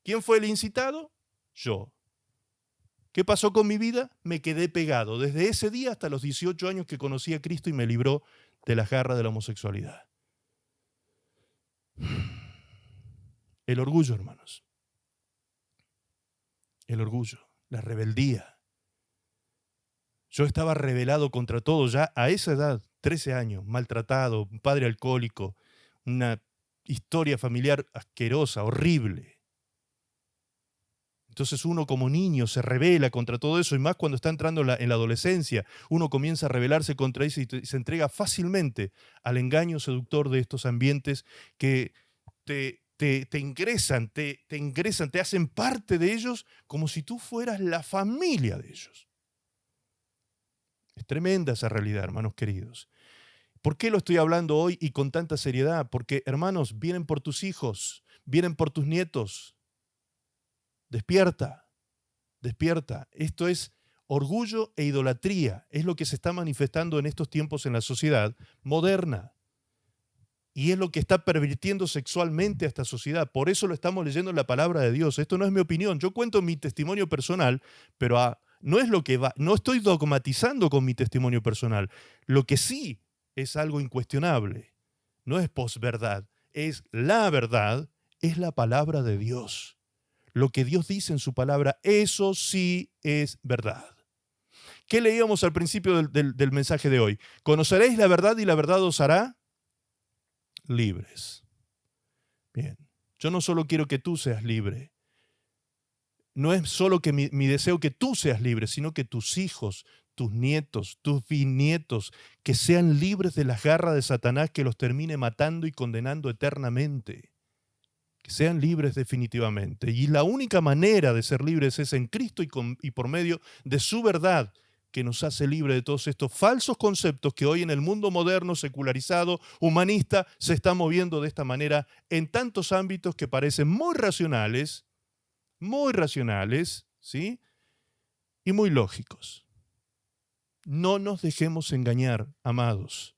¿Quién fue el incitado? Yo. ¿Qué pasó con mi vida? Me quedé pegado desde ese día hasta los 18 años que conocí a Cristo y me libró de las garras de la homosexualidad. El orgullo, hermanos. El orgullo, la rebeldía. Yo estaba rebelado contra todo ya a esa edad, 13 años, maltratado, un padre alcohólico, una historia familiar asquerosa, horrible. Entonces uno como niño se rebela contra todo eso, y más cuando está entrando en la adolescencia, uno comienza a rebelarse contra eso y se entrega fácilmente al engaño seductor de estos ambientes que te ingresan, te ingresan, te hacen parte de ellos como si tú fueras la familia de ellos. Es tremenda esa realidad, hermanos queridos. ¿Por qué lo estoy hablando hoy y con tanta seriedad? Porque, hermanos, vienen por tus hijos, vienen por tus nietos. Despierta, despierta. Esto es orgullo e idolatría. Es lo que se está manifestando en estos tiempos en la sociedad moderna. Y es lo que está pervirtiendo sexualmente a esta sociedad. Por eso lo estamos leyendo en la palabra de Dios. Esto no es mi opinión. Yo cuento mi testimonio personal, pero no es lo que va. No estoy dogmatizando con mi testimonio personal. Lo que sí es algo incuestionable. No es posverdad. Es la verdad. Es la palabra de Dios. Lo que Dios dice en su palabra, eso sí es verdad. ¿Qué leíamos al principio del mensaje de hoy? Conoceréis la verdad y la verdad os hará libres. Bien, yo no solo quiero que tú seas libre. No es solo que mi deseo que tú seas libre, sino que tus hijos, tus nietos, tus bisnietos, que sean libres de las garras de Satanás que los termine matando y condenando eternamente. Que sean libres definitivamente. Y la única manera de ser libres es en Cristo y por medio de su verdad, que nos hace libre de todos estos falsos conceptos que hoy en el mundo moderno, secularizado, humanista, se está moviendo de esta manera en tantos ámbitos que parecen muy racionales, ¿sí? Y muy lógicos. No nos dejemos engañar, amados.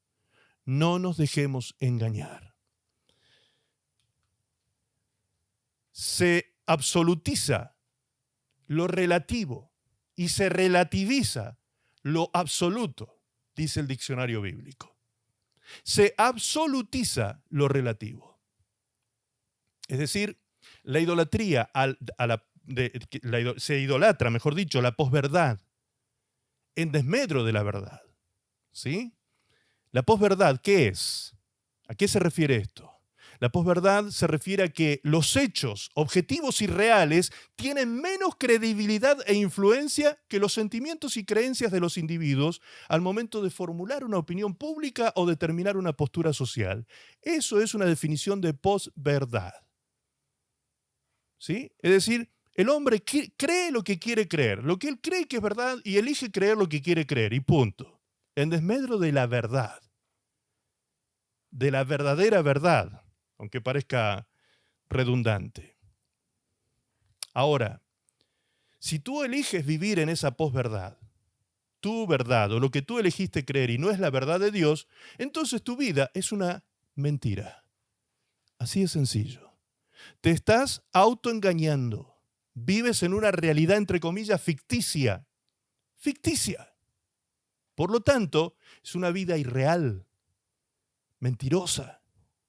No nos dejemos engañar. Se absolutiza lo relativo y se relativiza lo absoluto, dice el diccionario bíblico. Se absolutiza lo relativo. Es decir, la idolatría, se idolatra, mejor dicho, la posverdad en desmedro de la verdad. ¿Sí? La posverdad, ¿qué es? ¿A qué se refiere esto? La posverdad se refiere a que los hechos objetivos y reales tienen menos credibilidad e influencia que los sentimientos y creencias de los individuos al momento de formular una opinión pública o determinar una postura social. Eso es una definición de posverdad. ¿Sí? Es decir, el hombre cree lo que quiere creer, lo que él cree que es verdad y elige creer lo que quiere creer y punto. En desmedro de la verdad, de la verdadera verdad. Aunque parezca redundante. Ahora, si tú eliges vivir en esa posverdad, tu verdad o lo que tú elegiste creer y no es la verdad de Dios, entonces tu vida es una mentira. Así de sencillo. Te estás autoengañando. Vives en una realidad, entre comillas, ficticia. Ficticia. Por lo tanto, es una vida irreal, mentirosa.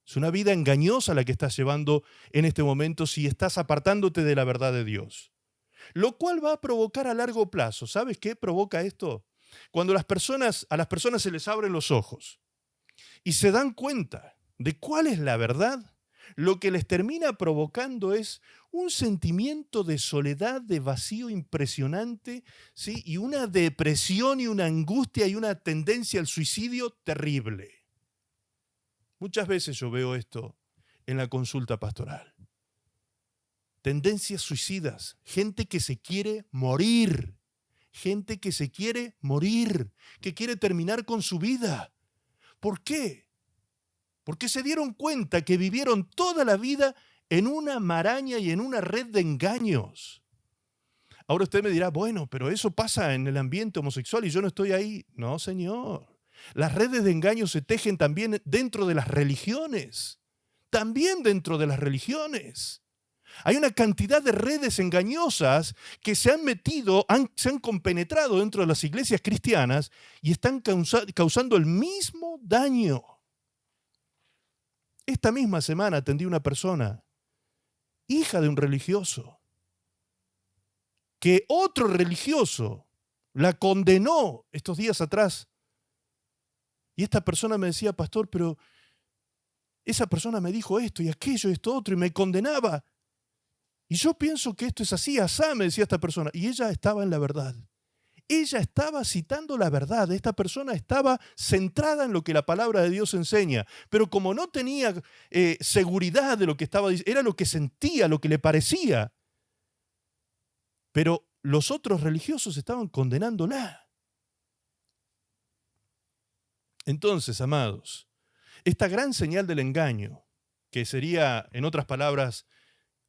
Es una vida engañosa la que estás llevando en este momento si estás apartándote de la verdad de Dios. Lo cual va a provocar a largo plazo. ¿Sabes qué provoca esto? Cuando a las personas se les abren los ojos y se dan cuenta de cuál es la verdad, lo que les termina provocando es un sentimiento de soledad, de vacío impresionante, ¿sí? Y una depresión y una angustia y una tendencia al suicidio terrible. Muchas veces yo veo esto en la consulta pastoral. Tendencias suicidas, gente que se quiere morir, que quiere terminar con su vida. ¿Por qué? Porque se dieron cuenta que vivieron toda la vida en una maraña y en una red de engaños. Ahora usted me dirá, bueno, pero eso pasa en el ambiente homosexual y yo no estoy ahí. No, señor. Las redes de engaño se tejen también dentro de las religiones. También dentro de las religiones. Hay una cantidad de redes engañosas que se han metido, se han compenetrado dentro de las iglesias cristianas y están causando el mismo daño. Esta misma semana atendí a una persona, hija de un religioso, que otro religioso la condenó estos días atrás. Y esta persona me decía, pastor, pero esa persona me dijo esto y aquello y esto otro y me condenaba. Y yo pienso que esto es así, asá, me decía esta persona. Y ella estaba en la verdad. Ella estaba citando la verdad. Esta persona estaba centrada en lo que la palabra de Dios enseña. Pero como no tenía seguridad de lo que estaba diciendo, era lo que sentía, lo que le parecía. Pero los otros religiosos estaban condenándola. Entonces, amados, esta gran señal del engaño, que sería, en otras palabras,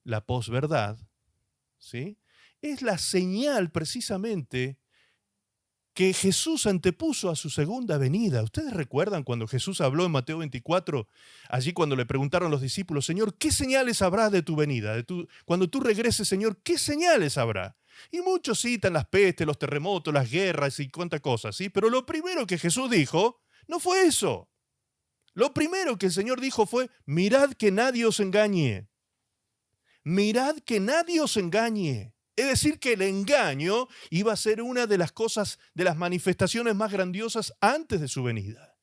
la posverdad, ¿sí?, es la señal precisamente que Jesús antepuso a su segunda venida. ¿Ustedes recuerdan cuando Jesús habló en Mateo 24, allí cuando le preguntaron los discípulos, Señor, ¿qué señales habrá de tu venida? Cuando tú regreses, Señor, ¿qué señales habrá? Y muchos citan las pestes, los terremotos, las guerras y cuántas cosas, ¿sí? Pero lo primero que Jesús dijo no fue eso. Lo primero que el Señor dijo fue, mirad que nadie os engañe. Mirad que nadie os engañe. Es decir, que el engaño iba a ser una de las cosas, de las manifestaciones más grandiosas antes de su venida.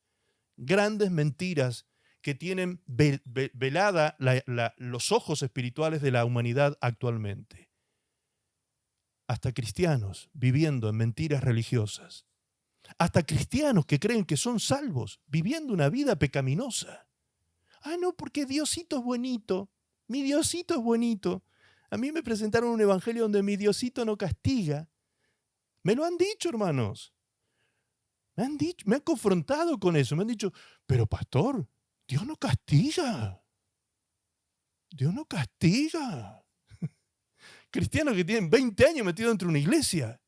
Grandes mentiras que tienen velada los ojos espirituales de la humanidad actualmente. Hasta cristianos viviendo en mentiras religiosas. Hasta cristianos que creen que son salvos, viviendo una vida pecaminosa. Ah, no, porque Diosito es bonito. Mi Diosito es bonito. A mí me presentaron un evangelio donde mi Diosito no castiga. Me lo han dicho, hermanos. Me han dicho, me han confrontado con eso. Me han dicho, pero pastor, Dios no castiga. Dios no castiga. Cristianos que tienen 20 años metidos dentro de una iglesia.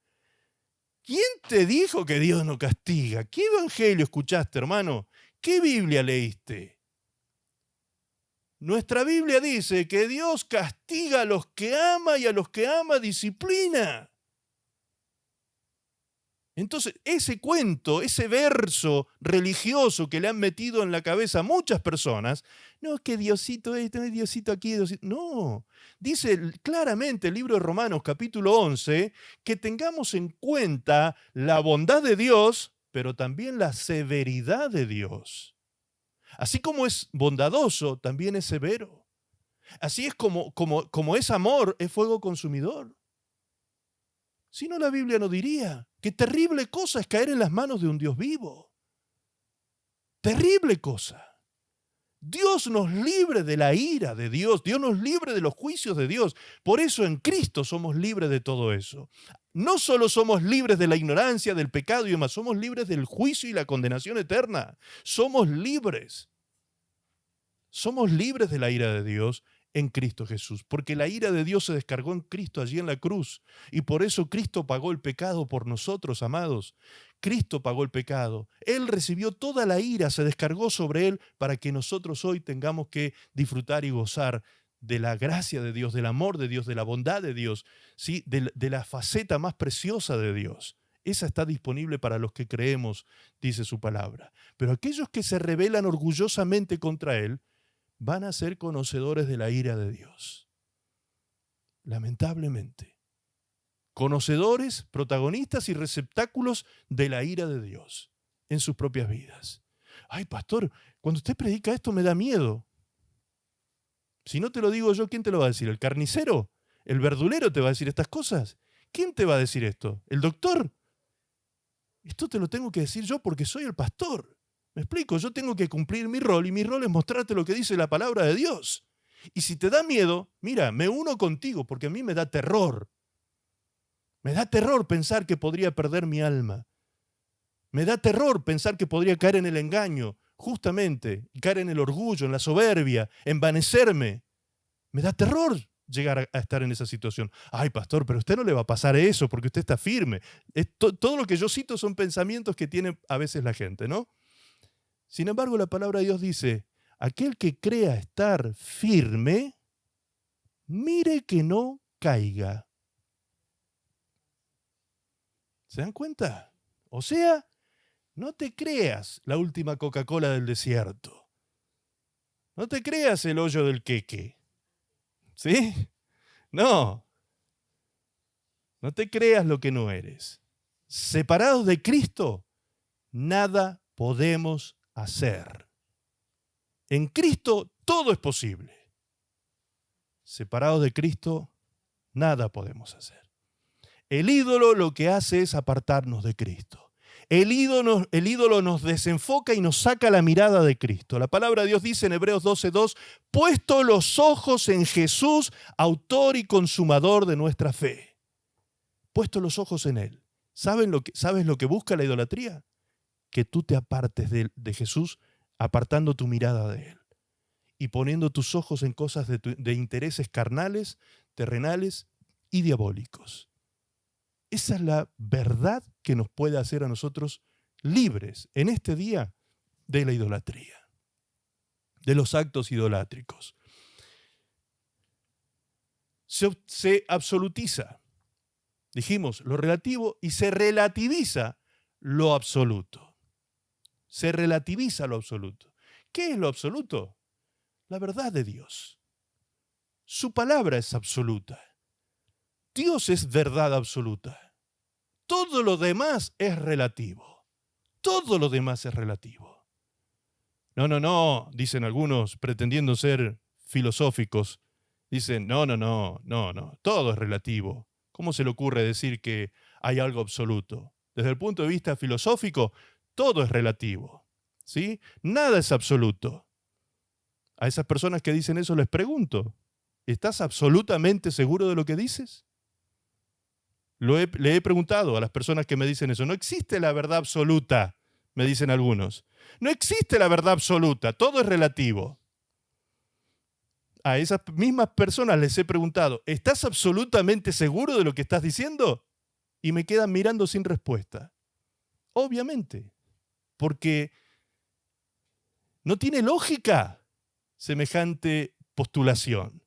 ¿Quién te dijo que Dios no castiga? ¿Qué evangelio escuchaste, hermano? ¿Qué Biblia leíste? Nuestra Biblia dice que Dios castiga a los que ama y a los que ama disciplina. Entonces, ese cuento, ese verso religioso que le han metido en la cabeza a muchas personas, no es que Diosito esto, no es Diosito aquí, Diosito. No, dice claramente el libro de Romanos capítulo 11 que tengamos en cuenta la bondad de Dios, pero también la severidad de Dios. Así como es bondadoso, también es severo. Así es como es amor, es fuego consumidor. Si no, la Biblia no diría qué terrible cosa es caer en las manos de un Dios vivo. Terrible cosa. Dios nos libre de la ira de Dios. Dios nos libre de los juicios de Dios. Por eso en Cristo somos libres de todo eso. No solo somos libres de la ignorancia, del pecado y demás, somos libres del juicio y la condenación eterna. Somos libres. Somos libres de la ira de Dios en Cristo Jesús, porque la ira de Dios se descargó en Cristo allí en la cruz, y por eso Cristo pagó el pecado por nosotros, amados. Cristo pagó el pecado. Él recibió toda la ira, se descargó sobre Él para que nosotros hoy tengamos que disfrutar y gozar de la gracia de Dios, del amor de Dios, de la bondad de Dios, ¿sí? de la faceta más preciosa de Dios. Esa está disponible para los que creemos, dice su palabra. Pero aquellos que se rebelan orgullosamente contra Él, van a ser conocedores de la ira de Dios. Lamentablemente. Conocedores, protagonistas y receptáculos de la ira de Dios en sus propias vidas. Ay, pastor, cuando usted predica esto me da miedo. Si no te lo digo yo, ¿quién te lo va a decir? ¿El carnicero? ¿El verdulero te va a decir estas cosas? ¿Quién te va a decir esto? ¿El doctor? Esto te lo tengo que decir yo porque soy el pastor. ¿Me explico? Yo tengo que cumplir mi rol y mi rol es mostrarte lo que dice la palabra de Dios. Y si te da miedo, mira, me uno contigo porque a mí me da terror. Me da terror pensar que podría perder mi alma. Me da terror pensar que podría caer en el engaño, justamente, y caer en el orgullo, en la soberbia, envanecerme. Me da terror llegar a estar en esa situación. Ay, pastor, pero a usted no le va a pasar eso porque usted está firme. Todo lo que yo cito son pensamientos que tiene a veces la gente, ¿no? Sin embargo, la palabra de Dios dice, aquel que crea estar firme, mire que no caiga. ¿Se dan cuenta? O sea, no te creas la última Coca-Cola del desierto. No te creas el hoyo del queque. ¿Sí? No. No te creas lo que no eres. Separados de Cristo, nada podemos hacer. En Cristo todo es posible. Separados de Cristo, nada podemos hacer. El ídolo lo que hace es apartarnos de Cristo. El ídolo nos desenfoca y nos saca la mirada de Cristo. La palabra de Dios dice en Hebreos 12:2, puesto los ojos en Jesús, autor y consumador de nuestra fe. Puesto los ojos en Él. ¿Sabes lo que busca la idolatría? Que tú te apartes de Jesús, apartando tu mirada de Él y poniendo tus ojos en cosas de intereses carnales, terrenales y diabólicos. Esa es la verdad que nos puede hacer a nosotros libres en este día de la idolatría, de los actos idolátricos. Se absolutiza, dijimos, lo relativo y se relativiza lo absoluto. Se relativiza lo absoluto. ¿Qué es lo absoluto? La verdad de Dios. Su palabra es absoluta. Dios es verdad absoluta. Todo lo demás es relativo. Todo lo demás es relativo. No, dicen algunos pretendiendo ser filosóficos. Dicen, no, todo es relativo. ¿Cómo se le ocurre decir que hay algo absoluto? Desde el punto de vista filosófico, todo es relativo. ¿Sí? Nada es absoluto. A esas personas que dicen eso les pregunto, ¿estás absolutamente seguro de lo que dices? Le he preguntado a las personas que me dicen eso. No existe la verdad absoluta, me dicen algunos. No existe la verdad absoluta, todo es relativo. A esas mismas personas les he preguntado, ¿estás absolutamente seguro de lo que estás diciendo? Y me quedan mirando sin respuesta. Obviamente, porque no tiene lógica semejante postulación.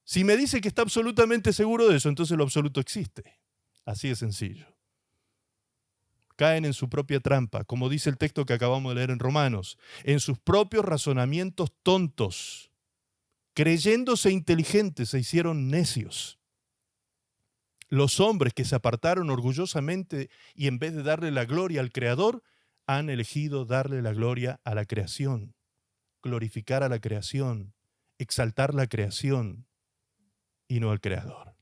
Si me dice que está absolutamente seguro de eso, entonces lo absoluto existe. Así de sencillo. Caen en su propia trampa, como dice el texto que acabamos de leer en Romanos, en sus propios razonamientos tontos. Creyéndose inteligentes, se hicieron necios. Los hombres que se apartaron orgullosamente y en vez de darle la gloria al Creador, han elegido darle la gloria a la creación, glorificar a la creación, exaltar la creación y no al Creador.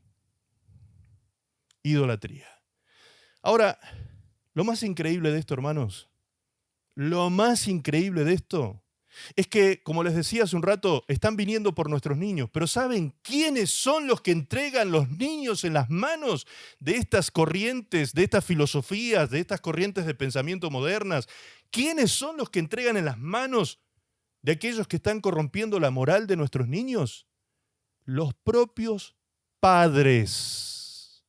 Idolatría. Ahora, lo más increíble de esto, hermanos, lo más increíble de esto es que, como les decía hace un rato, están viniendo por nuestros niños, pero ¿saben quiénes son los que entregan los niños en las manos de estas corrientes, de estas filosofías, de estas corrientes de pensamiento modernas? ¿Quiénes son los que entregan en las manos de aquellos que están corrompiendo la moral de nuestros niños? Los propios padres.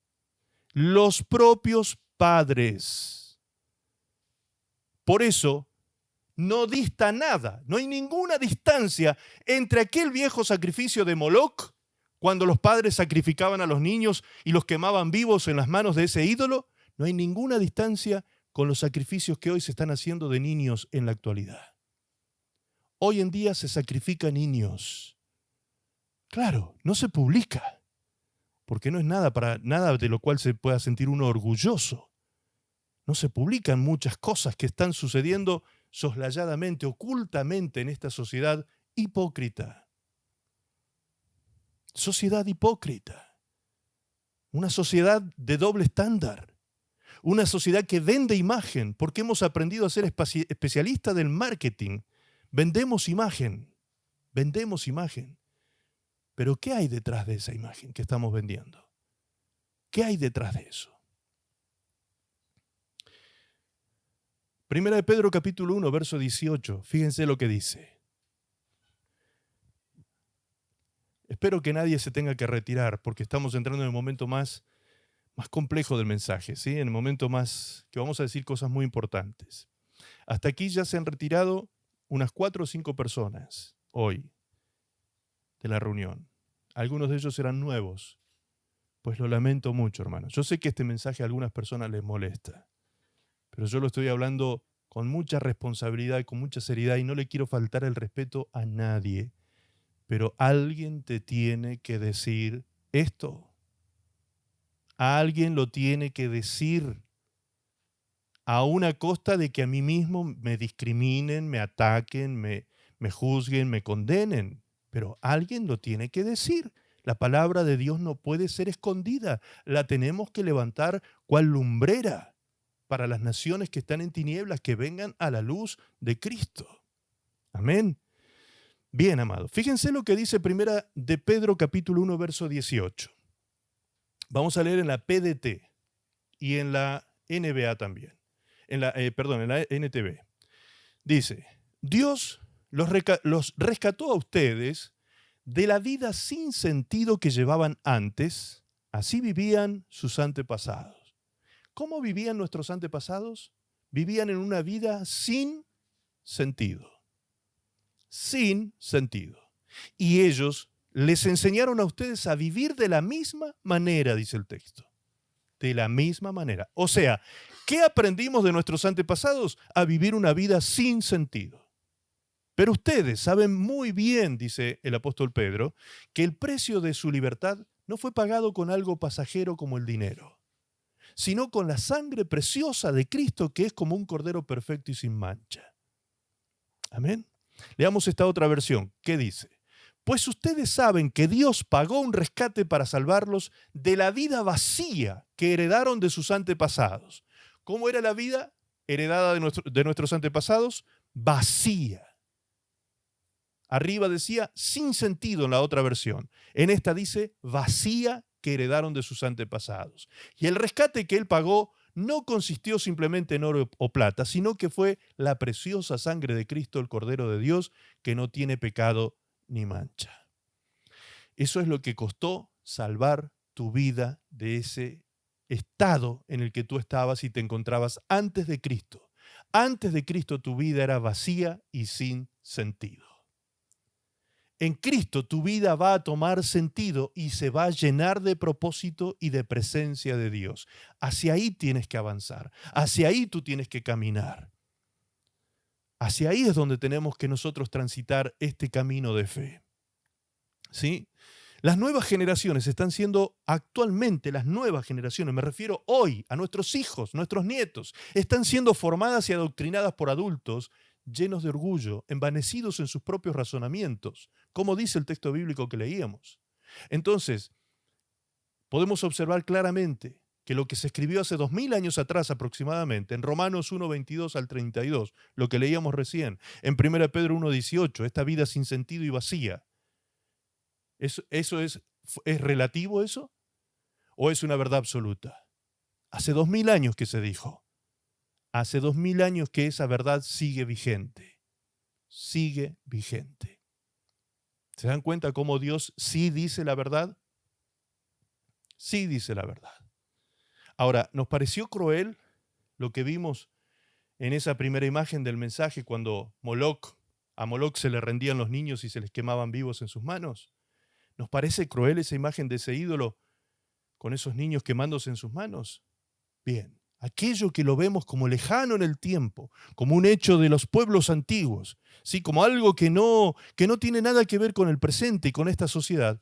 Los propios padres. Por eso, no dista nada, no hay ninguna distancia entre aquel viejo sacrificio de Moloc, cuando los padres sacrificaban a los niños y los quemaban vivos en las manos de ese ídolo, no hay ninguna distancia con los sacrificios que hoy se están haciendo de niños en la actualidad. Hoy en día se sacrifican niños. Claro, no se publica, porque no es nada de lo cual se pueda sentir uno orgulloso. No se publican muchas cosas que están sucediendo soslayadamente, ocultamente en esta sociedad hipócrita. Sociedad hipócrita. Una sociedad de doble estándar. Una sociedad que vende imagen, porque hemos aprendido a ser especialistas del marketing. Vendemos imagen. Vendemos imagen. Pero ¿qué hay detrás de esa imagen que estamos vendiendo? ¿Qué hay detrás de eso? Primera de Pedro capítulo 1, verso 18. Fíjense lo que dice. Espero que nadie se tenga que retirar porque estamos entrando en el momento más complejo del mensaje, ¿sí? En el momento más que vamos a decir cosas muy importantes. Hasta aquí ya se han retirado unas 4 o 5 personas hoy de la reunión. Algunos de ellos eran nuevos. Pues lo lamento mucho, hermanos. Yo sé que este mensaje a algunas personas les molesta, pero yo lo estoy hablando con mucha responsabilidad y con mucha seriedad y no le quiero faltar el respeto a nadie. Pero alguien te tiene que decir esto. Alguien lo tiene que decir. A una costa de que a mí mismo me discriminen, me ataquen, me juzguen, me condenen. Pero alguien lo tiene que decir. La palabra de Dios no puede ser escondida. La tenemos que levantar cual lumbrera para las naciones que están en tinieblas, que vengan a la luz de Cristo. Amén. Bien, amados. Fíjense lo que dice Primera de Pedro, capítulo 1, verso 18. Vamos a leer en la PDT y en la NBA también. En la NTV. Dice, Dios los rescató a ustedes de la vida sin sentido que llevaban antes. Así vivían sus antepasados. ¿Cómo vivían nuestros antepasados? Vivían en una vida sin sentido. Sin sentido. Y ellos les enseñaron a ustedes a vivir de la misma manera, dice el texto. De la misma manera. O sea, ¿qué aprendimos de nuestros antepasados? A vivir una vida sin sentido. Pero ustedes saben muy bien, dice el apóstol Pedro, que el precio de su libertad no fue pagado con algo pasajero como el dinero, sino con la sangre preciosa de Cristo, que es como un cordero perfecto y sin mancha. Amén. Leamos esta otra versión. ¿Qué dice? Pues ustedes saben que Dios pagó un rescate para salvarlos de la vida vacía que heredaron de sus antepasados. ¿Cómo era la vida heredada de nuestros antepasados? Vacía. Arriba decía sin sentido en la otra versión. En esta dice vacía que heredaron de sus antepasados. Y el rescate que él pagó no consistió simplemente en oro o plata, sino que fue la preciosa sangre de Cristo, el Cordero de Dios, que no tiene pecado ni mancha. Eso es lo que costó salvar tu vida de ese estado en el que tú estabas y te encontrabas antes de Cristo. Antes de Cristo tu vida era vacía y sin sentido. En Cristo tu vida va a tomar sentido y se va a llenar de propósito y de presencia de Dios. Hacia ahí tienes que avanzar. Hacia ahí tú tienes que caminar. Hacia ahí es donde tenemos que nosotros transitar este camino de fe. ¿Sí? Las nuevas generaciones están siendo actualmente, las nuevas generaciones, me refiero hoy a nuestros hijos, nuestros nietos, están siendo formadas y adoctrinadas por adultos llenos de orgullo, envanecidos en sus propios razonamientos, como dice el texto bíblico que leíamos. Entonces, podemos observar claramente que lo que se escribió hace 2000 años atrás aproximadamente, en Romanos 1, 22 al 32, lo que leíamos recién, en 1 Pedro 1, 18, esta vida sin sentido y vacía, ¿eso es relativo eso? ¿O es una verdad absoluta? Hace 2000 años que se dijo. Hace 2000 años que esa verdad sigue vigente. Sigue vigente. ¿Se dan cuenta cómo Dios sí dice la verdad? Sí dice la verdad. Ahora, ¿nos pareció cruel lo que vimos en esa primera imagen del mensaje cuando a Moloc se le rendían los niños y se les quemaban vivos en sus manos? ¿Nos parece cruel esa imagen de ese ídolo con esos niños quemándose en sus manos? Bien, aquello que lo vemos como lejano en el tiempo, como un hecho de los pueblos antiguos, ¿sí? Como algo que no tiene nada que ver con el presente y con esta sociedad,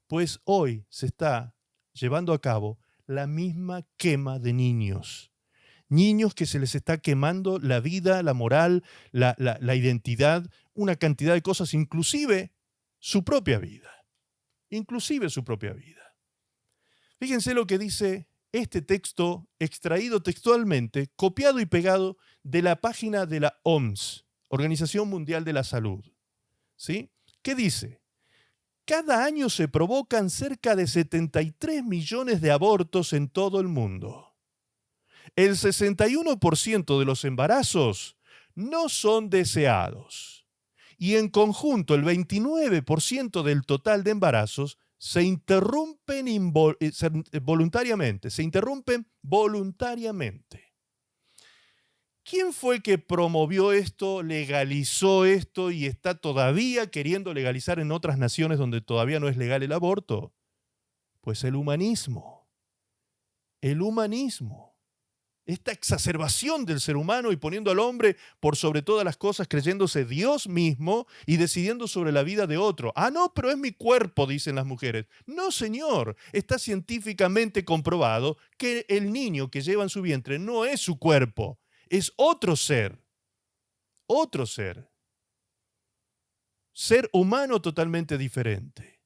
pues hoy se está llevando a cabo la misma quema de niños. Niños que se les está quemando la vida, la moral, la identidad, una cantidad de cosas, inclusive su propia vida. Inclusive su propia vida. Fíjense lo que dice este texto extraído textualmente, copiado y pegado de la página de la OMS, Organización Mundial de la Salud. ¿Sí? ¿Qué dice? Cada año se provocan cerca de 73 millones de abortos en todo el mundo. El 61% de los embarazos no son deseados. Y en conjunto, el 29% del total de embarazos se interrumpen voluntariamente. ¿Quién fue que promovió esto, legalizó esto y está todavía queriendo legalizar en otras naciones donde todavía no es legal el aborto? Pues el humanismo. El humanismo. Esta exacerbación del ser humano y poniendo al hombre por sobre todas las cosas, creyéndose Dios mismo y decidiendo sobre la vida de otro. Ah, no, pero es mi cuerpo, dicen las mujeres. No, señor, está científicamente comprobado que el niño que lleva en su vientre no es su cuerpo, es otro ser. Otro ser. Ser humano totalmente diferente.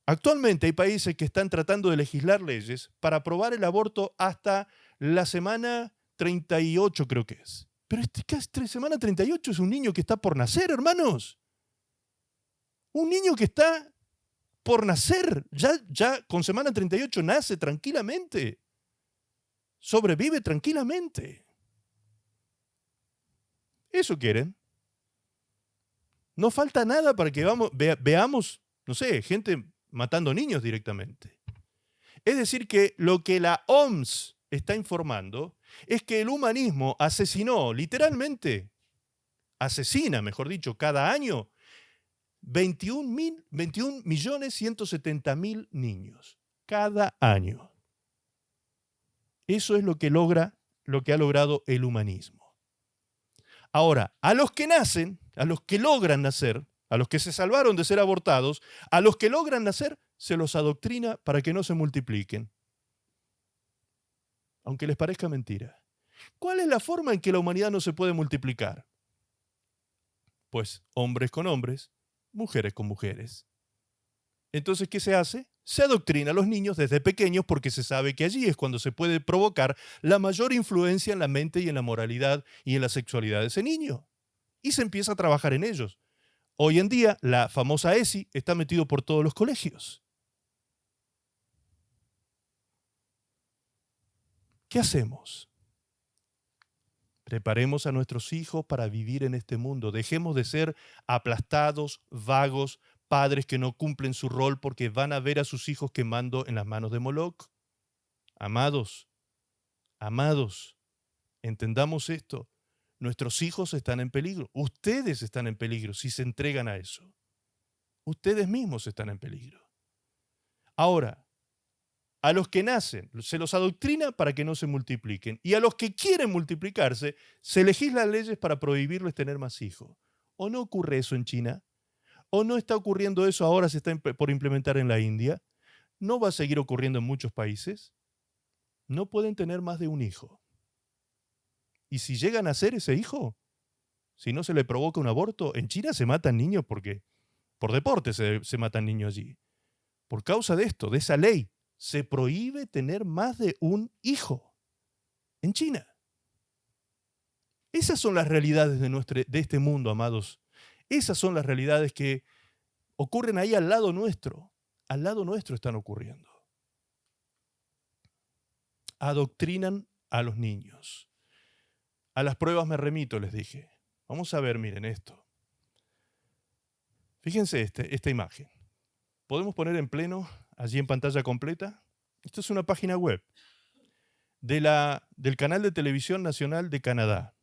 Actualmente hay países que están tratando de legislar leyes para aprobar el aborto hasta la semana 38, creo que es. Pero semana 38 es un niño que está por nacer, hermanos. Un niño que está por nacer, ya con semana 38 nace tranquilamente. Sobrevive tranquilamente. ¿Eso quieren? No falta nada para que veamos, no sé, gente matando niños directamente. Es decir, que lo que la OMS está informando es que el humanismo asesinó, literalmente, asesina, mejor dicho, cada año 21.170.000 niños. Cada año. Eso es lo que ha logrado el humanismo. Ahora, a los que nacen, a los que logran nacer, a los que se salvaron de ser abortados, a los que logran nacer, se los adoctrina para que no se multipliquen. Aunque les parezca mentira. ¿Cuál es la forma en que la humanidad no se puede multiplicar? Pues hombres con hombres, mujeres con mujeres. Entonces, ¿qué se hace? Se adoctrina a los niños desde pequeños porque se sabe que allí es cuando se puede provocar la mayor influencia en la mente y en la moralidad y en la sexualidad de ese niño. Y se empieza a trabajar en ellos. Hoy en día, la famosa ESI está metido por todos los colegios. ¿Qué hacemos? Preparemos a nuestros hijos para vivir en este mundo. Dejemos de ser aplastados, vagos, padres que no cumplen su rol porque van a ver a sus hijos quemando en las manos de Moloch. Amados, entendamos esto. Nuestros hijos están en peligro. Ustedes están en peligro si se entregan a eso. Ustedes mismos están en peligro. Ahora, a los que nacen se los adoctrina para que no se multipliquen. Y a los que quieren multiplicarse, se legislan leyes para prohibirles tener más hijos. ¿O no ocurre eso en China? ¿O no está ocurriendo eso ahora, se está por implementar en la India? ¿No va a seguir ocurriendo en muchos países? No pueden tener más de un hijo. Y si llegan a ser ese hijo, si no se le provoca un aborto, en China se matan niños porque por deporte se matan niños allí. Por causa de esto, de esa ley, se prohíbe tener más de un hijo en China. Esas son las realidades de este mundo, amados. Esas son las realidades que ocurren ahí al lado nuestro. Al lado nuestro están ocurriendo. Adoctrinan a los niños. A las pruebas me remito, les dije. Vamos a ver, miren esto. Fíjense esta imagen. ¿Podemos poner en pleno, allí en pantalla completa? Esto es una página web del canal de televisión nacional de Canadá.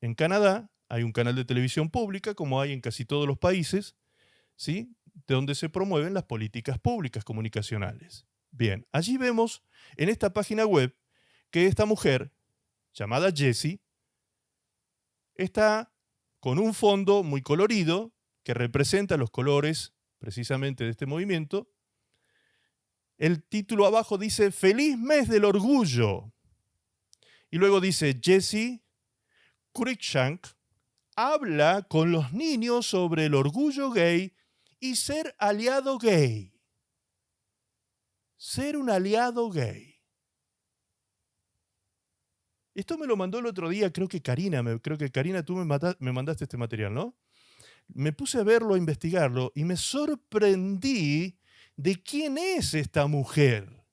En Canadá hay un canal de televisión pública, como hay en casi todos los países, ¿sí?, de donde se promueven las políticas públicas comunicacionales. Bien, allí vemos en esta página web que esta mujer, llamada Jessie, está con un fondo muy colorido que representa los colores precisamente de este movimiento. El título abajo dice "Feliz mes del orgullo". Y luego dice Jessie Cruikshank habla con los niños sobre el orgullo gay y ser aliado gay. Ser un aliado gay. Esto me lo mandó el otro día, creo que Karina, tú me mandaste este material, ¿no? Me puse a verlo, a investigarlo, y me sorprendí de quién es esta mujer.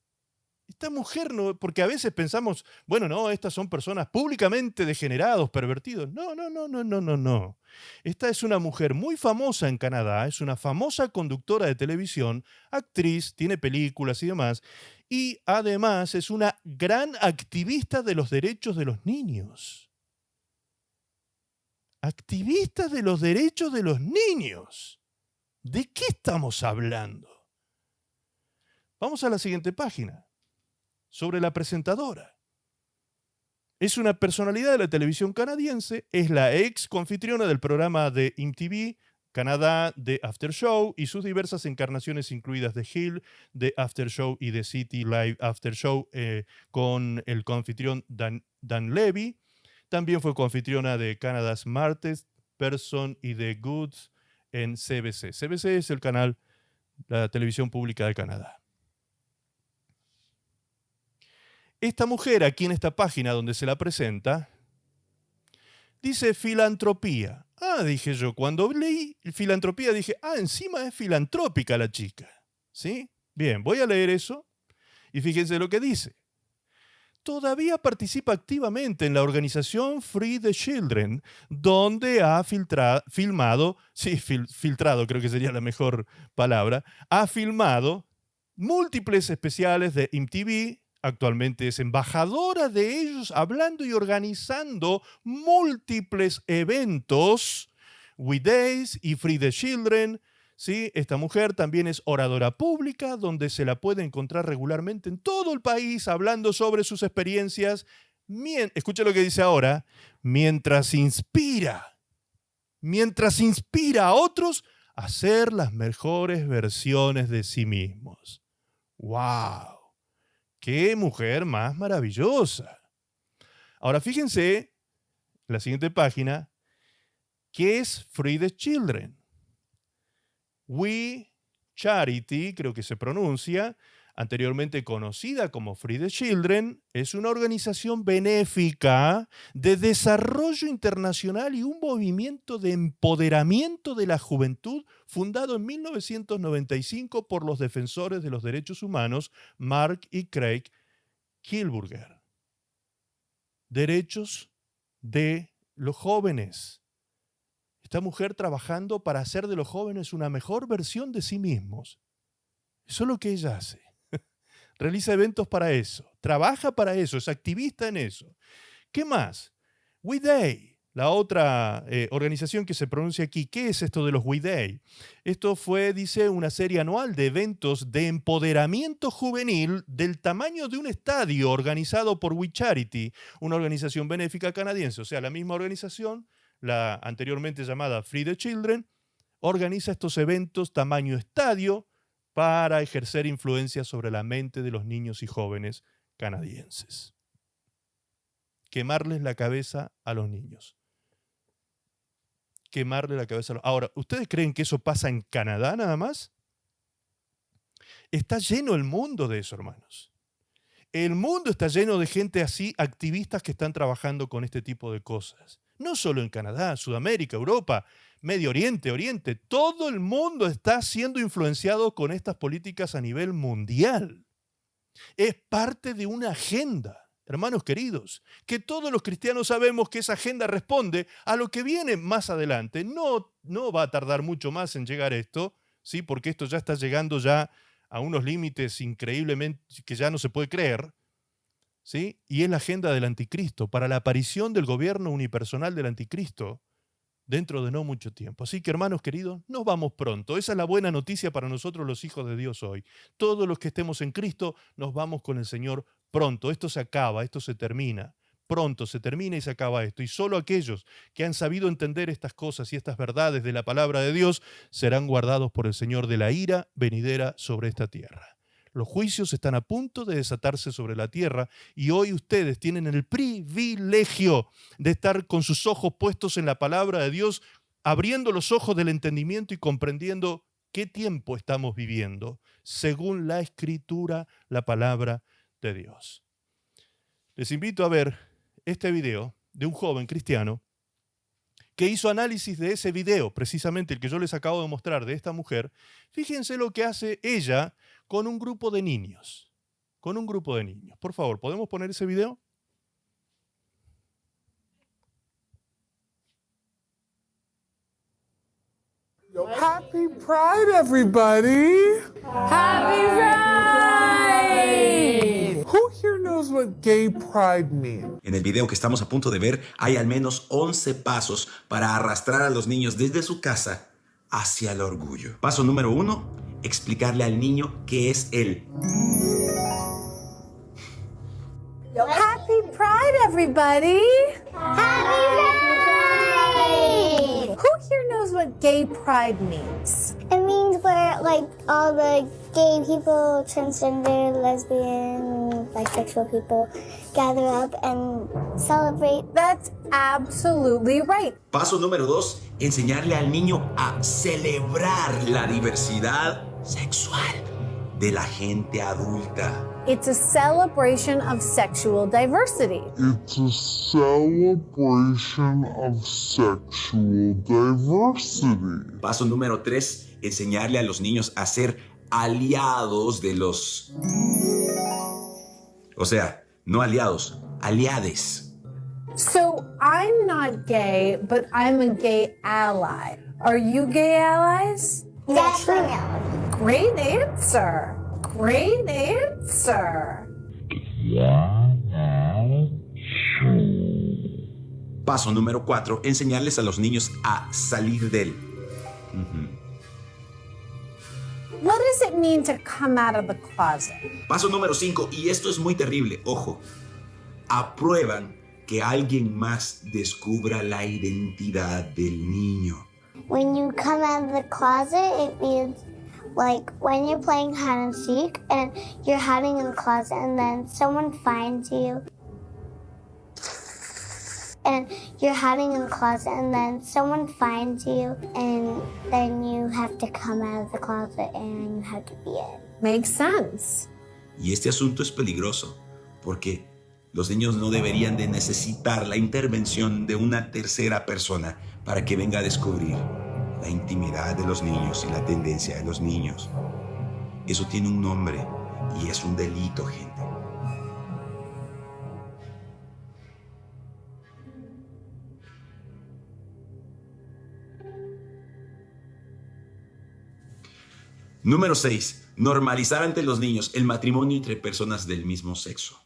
Esta mujer no, porque a veces pensamos, bueno, no, estas son personas públicamente degenerados, pervertidos. No, no, no, no, no, no, no. Esta es una mujer muy famosa en Canadá, es una famosa conductora de televisión, actriz, tiene películas y demás, y además es una gran activista de los derechos de los niños. Activista de los derechos de los niños. ¿De qué estamos hablando? Vamos a la siguiente página. Sobre la presentadora. Es una personalidad de la televisión canadiense, es la ex confitriona del programa de MTV Canadá de After Show y sus diversas encarnaciones incluidas de Hill, de After Show y de City Live After Show con el confitrión Dan Levy. También fue confitriona de Canada's Smartest Person y de Goods en CBC. CBC es el canal, la televisión pública de Canadá. Esta mujer, aquí en esta página donde se la presenta, dice filantropía. Ah, dije yo, cuando leí filantropía dije, encima es filantrópica la chica. ¿Sí? Bien, voy a leer eso y fíjense lo que dice. Todavía participa activamente en la organización Free the Children, donde ha filtrado creo que sería la mejor palabra, ha filmado múltiples especiales de MTV. Actualmente es embajadora de ellos, hablando y organizando múltiples eventos, We Days y Free the Children. ¿Sí? Esta mujer también es oradora pública, donde se la puede encontrar regularmente en todo el país, hablando sobre sus experiencias. Escucha lo que dice ahora, mientras inspira a otros a ser las mejores versiones de sí mismos. ¡Wow! ¡Qué mujer más maravillosa! Ahora fíjense, la siguiente página, ¿qué es Free the Children? We Charity, creo que se pronuncia, anteriormente conocida como Free the Children, es una organización benéfica de desarrollo internacional y un movimiento de empoderamiento de la juventud fundado en 1995 por los defensores de los derechos humanos Mark y Craig Kielburger. Derechos de los jóvenes. Esta mujer trabajando para hacer de los jóvenes una mejor versión de sí mismos. Eso es lo que ella hace. Realiza eventos para eso, trabaja para eso, es activista en eso. ¿Qué más? We Day, la otra organización que se pronuncia aquí. ¿Qué es esto de los We Day? Esto fue, dice, una serie anual de eventos de empoderamiento juvenil del tamaño de un estadio organizado por We Charity, una organización benéfica canadiense. O sea, la misma organización, la anteriormente llamada Free the Children, organiza estos eventos tamaño estadio para ejercer influencia sobre la mente de los niños y jóvenes canadienses. Quemarles la cabeza a los niños. Quemarle la cabeza a los... Ahora, ¿ustedes creen que eso pasa en Canadá nada más? Está lleno el mundo de eso, hermanos. El mundo está lleno de gente así, activistas que están trabajando con este tipo de cosas. No solo en Canadá, Sudamérica, Europa, Medio Oriente, Oriente. Todo el mundo está siendo influenciado con estas políticas a nivel mundial. Es parte de una agenda. Hermanos queridos, que todos los cristianos sabemos que esa agenda responde a lo que viene más adelante. No va a tardar mucho más en llegar esto, ¿sí? Porque esto ya está llegando ya a unos límites increíblemente que ya no se puede creer, ¿sí? Y es la agenda del anticristo, para la aparición del gobierno unipersonal del anticristo dentro de no mucho tiempo. Así que, hermanos queridos, nos vamos pronto. Esa es la buena noticia para nosotros los hijos de Dios hoy. Todos los que estemos en Cristo nos vamos con el Señor pronto. Esto se acaba, esto se termina. Pronto se termina y se acaba esto. Y solo aquellos que han sabido entender estas cosas y estas verdades de la palabra de Dios serán guardados por el Señor de la ira venidera sobre esta tierra. Los juicios están a punto de desatarse sobre la tierra y hoy ustedes tienen el privilegio de estar con sus ojos puestos en la palabra de Dios, abriendo los ojos del entendimiento y comprendiendo qué tiempo estamos viviendo, según la Escritura, la palabra de Dios. Les invito a ver este video de un joven cristiano que hizo análisis de ese video, precisamente el que yo les acabo de mostrar de esta mujer. Fíjense lo que hace ella con un grupo de niños. con un grupo de niños. Por favor, ¿podemos poner ese video? Happy Pride, everybody! Happy Pride! Who here knows what gay pride means? En el video que estamos a punto de ver, hay al menos 11 pasos para arrastrar a los niños desde su casa hacia el orgullo. Paso número 1, explicarle al niño qué es él. Happy Pride, everybody! Happy Pride! Who here knows what gay pride means? It means where like all the gay people, transgender, lesbian, bisexual people gather up and celebrate. That's absolutely right. Paso número 2, enseñarle al niño a celebrar la diversidad sexual de la gente adulta. It's a celebration of sexual diversity. It's a celebration of sexual diversity. Paso número 3, enseñarle a los niños a ser aliados de los... O sea, no aliados, aliades. So I'm not gay, but I'm a gay ally. Are you gay allies? Definitely. Great answer. Great answer. Paso número 4, enseñarles a los niños a salir de él. What does it mean to come out of the closet? Paso número 5, y esto es muy terrible, ojo. Aprueban que alguien más descubra la identidad del niño. When you come out of the closet, it means like when you're playing hide and seek and you're hiding in the closet and then someone finds you. And you're hiding in the closet and then someone finds you and then you have to come out of the closet and you have to be it. Makes sense. Y este asunto es peligroso porque los niños no deberían de necesitar la intervención de una tercera persona para que venga a descubrir la intimidad de los niños y la tendencia de los niños. Eso tiene un nombre y es un delito, gente. Número 6. Normalizar ante los niños el matrimonio entre personas del mismo sexo.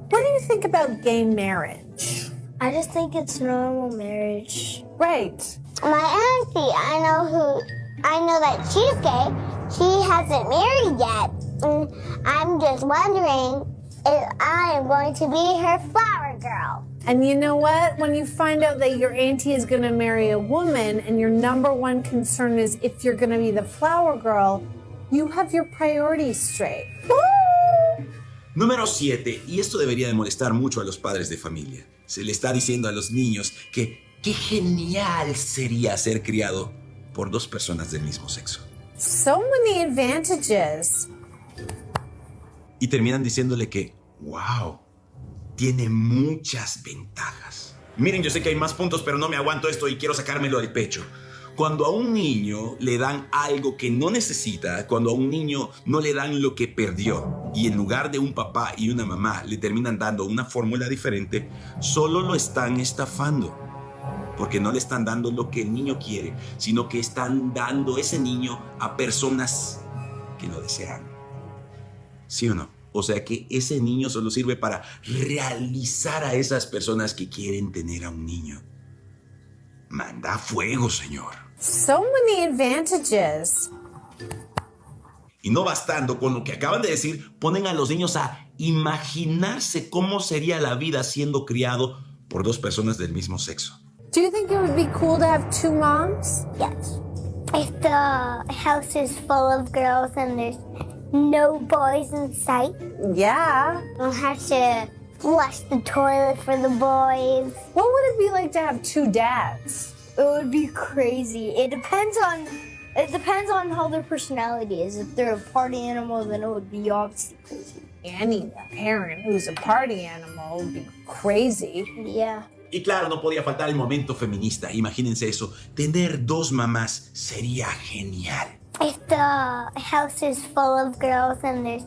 What do you think about gay marriage? I just think it's normal marriage. Right. My auntie, I know that she's gay. She hasn't married yet. And I'm just wondering if I am going to be her flower girl. And you know what? When you find out that your auntie is going to marry a woman and your number one concern is if you're going to be the flower girl, you have your priorities straight. Número 7. Y esto debería de molestar mucho a los padres de familia. Se le está diciendo a los niños que qué genial sería ser criado por dos personas del mismo sexo. So many advantages. Y terminan diciéndole que, wow, tiene muchas ventajas. Miren, yo sé que hay más puntos, pero no me aguanto esto y quiero sacármelo del pecho. Cuando a un niño le dan algo que no necesita, cuando a un niño no le dan lo que perdió, y en lugar de un papá y una mamá le terminan dando una fórmula diferente, solo lo están estafando. Porque no le están dando lo que el niño quiere, sino que están dando ese niño a personas que lo desean. ¿Sí o no? O sea que ese niño solo sirve para realizar a esas personas que quieren tener a un niño. Manda fuego, Señor. So many advantages. Y no bastando con lo que acaban de decir, ponen a los niños a imaginarse cómo sería la vida siendo criado por dos personas del mismo sexo. Do you think it would be cool to have two moms? Yes. If the house is full of girls and there's no boys in sight, Yeah. you'll have to flush the toilet for the boys. What would it be like to have two dads? It would be crazy. It depends on how their personality is. If they're a party animal, then it would be obviously crazy. Any parent who's a party animal would be crazy. Yeah. Y claro, no podía faltar el momento feminista. Imagínense eso. Tener dos mamás sería genial. If the house is full of girls and there's